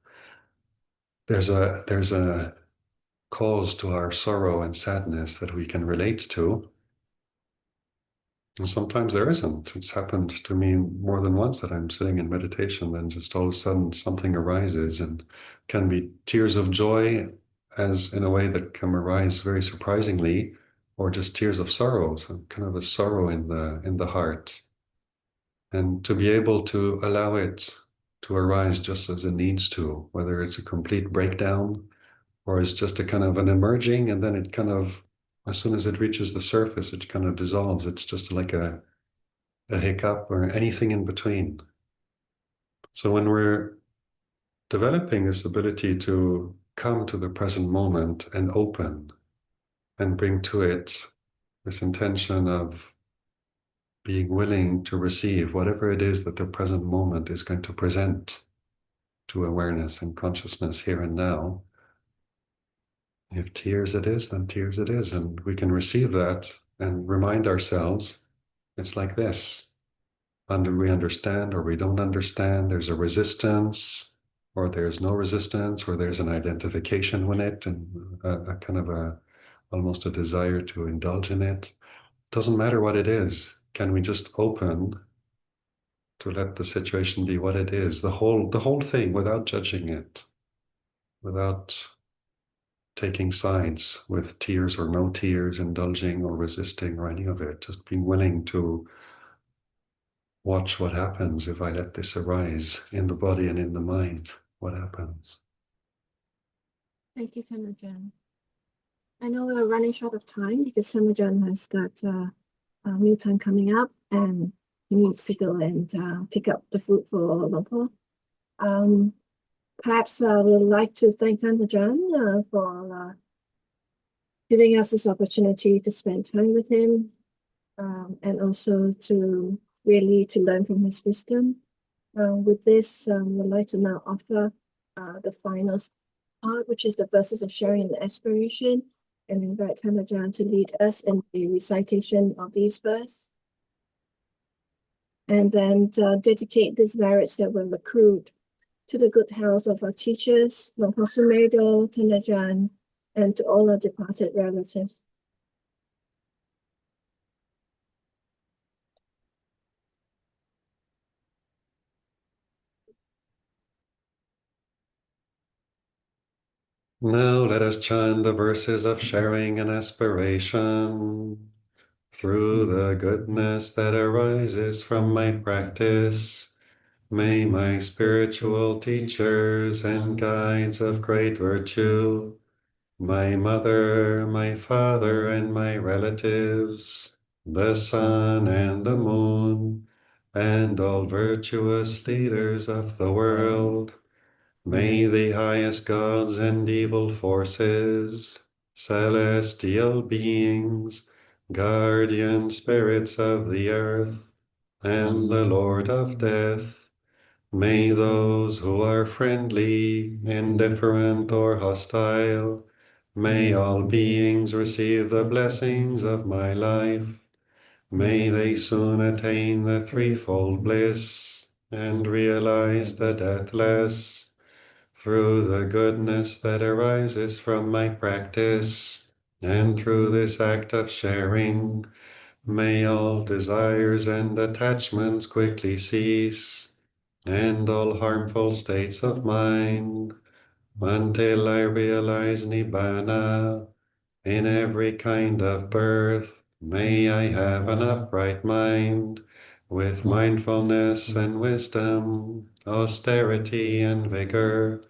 there's a cause to our sorrow and sadness that we can relate to. And sometimes there isn't. It's happened to me more than once that I'm sitting in meditation, then just all of a sudden something arises, and can be tears of joy, as in a way that can arise very surprisingly, or just tears of sorrow, so kind of a sorrow in the heart. And to be able to allow it to arise just as it needs to, whether it's a complete breakdown or it's just a kind of an emerging, and then it kind of, as soon as it reaches the surface, it kind of dissolves. It's just like a hiccup or anything in between. So when we're developing this ability to come to the present moment and open and bring to it this intention of being willing to receive whatever it is that the present moment is going to present to awareness and consciousness here and now. If tears it is, then tears it is. And we can receive that and remind ourselves, it's like this. We understand or we don't understand. There's a resistance, or there's no resistance, or there's an identification with it, and a kind of almost a desire to indulge in it. Doesn't matter what it is. Can we just open to let the situation be what it is, the whole thing, without judging it, without taking sides with tears or no tears, indulging or resisting or any of it, just being willing to watch what happens if I let this arise in the body and in the mind. What happens? Thank you, Tanajan. I know we're running short of time because Tanajan has got a meal time coming up, and he needs to go and pick up the food for local. Perhaps we'd like to thank Tanajan for giving us this opportunity to spend time with him, and also to really to learn from his wisdom. With this, we'd like to now offer the final part, which is the verses of sharing and aspiration, and invite Ajahn to lead us in the recitation of these verses. And then dedicate these merits that were accrued to the good health of our teachers, Longpo Sumedho, Ajahn, and to all our departed relatives. Now let us chant the verses of sharing and aspiration. Through the goodness that arises from my practice, may my spiritual teachers and guides of great virtue, my mother, my father, and my relatives, the sun and the moon, and all virtuous leaders of the world, may the highest gods and evil forces, celestial beings, guardian spirits of the earth, and the Lord of death, may those who are friendly, indifferent, or hostile, may all beings receive the blessings of my life. May they soon attain the threefold bliss and realize the deathless. Through the goodness that arises from my practice, and through this act of sharing, may all desires and attachments quickly cease, and all harmful states of mind, until I realize Nibbana. In every kind of birth, may I have an upright mind, with mindfulness and wisdom, austerity and vigor.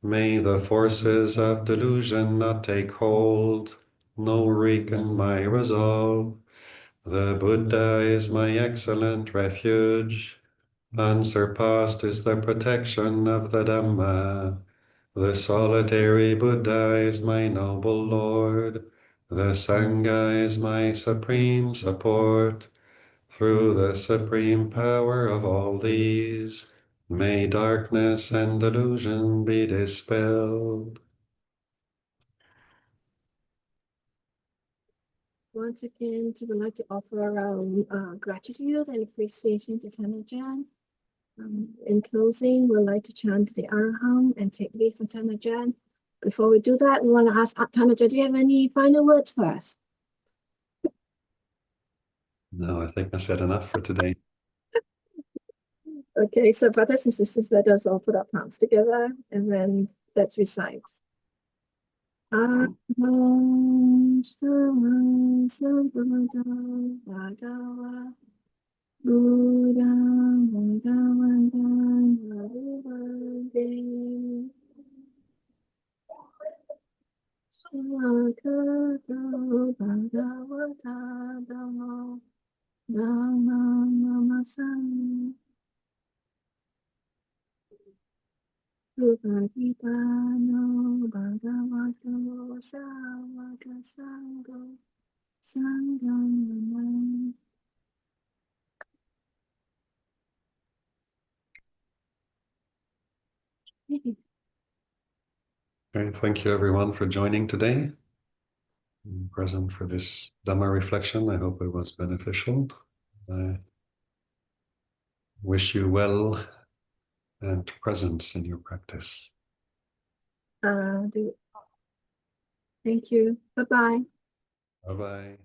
May the forces of delusion not take hold, nor weaken my resolve. The Buddha is my excellent refuge. Unsurpassed is the protection of the Dhamma. The solitary Buddha is my noble Lord. The Sangha is my supreme support. Through the supreme power of all these, may darkness and delusion be dispelled. Once again, we would like to offer our gratitude and appreciation to Ajahn. In closing, we'd like to chant the Araham and take leave from Ajahn. Before we do that, we want to ask Ajahn, do you have any final words for us? No, I think I said enough for today. Okay, so brothers and sisters, let us all put our palms together and then let's recite. Aham Sambuddha Bhagava Buddham Bhagavatam Bhagavate Sakato Bhagavata Dhammo Dhammam Namasami Supatipano Bhagavato Sāvaka Sangho Sangham Namami. Okay, thank you everyone for joining today. And present for this Dhamma reflection. I hope it was beneficial. I wish you well and presence in your practice. Thank you. Bye-bye. Bye-bye.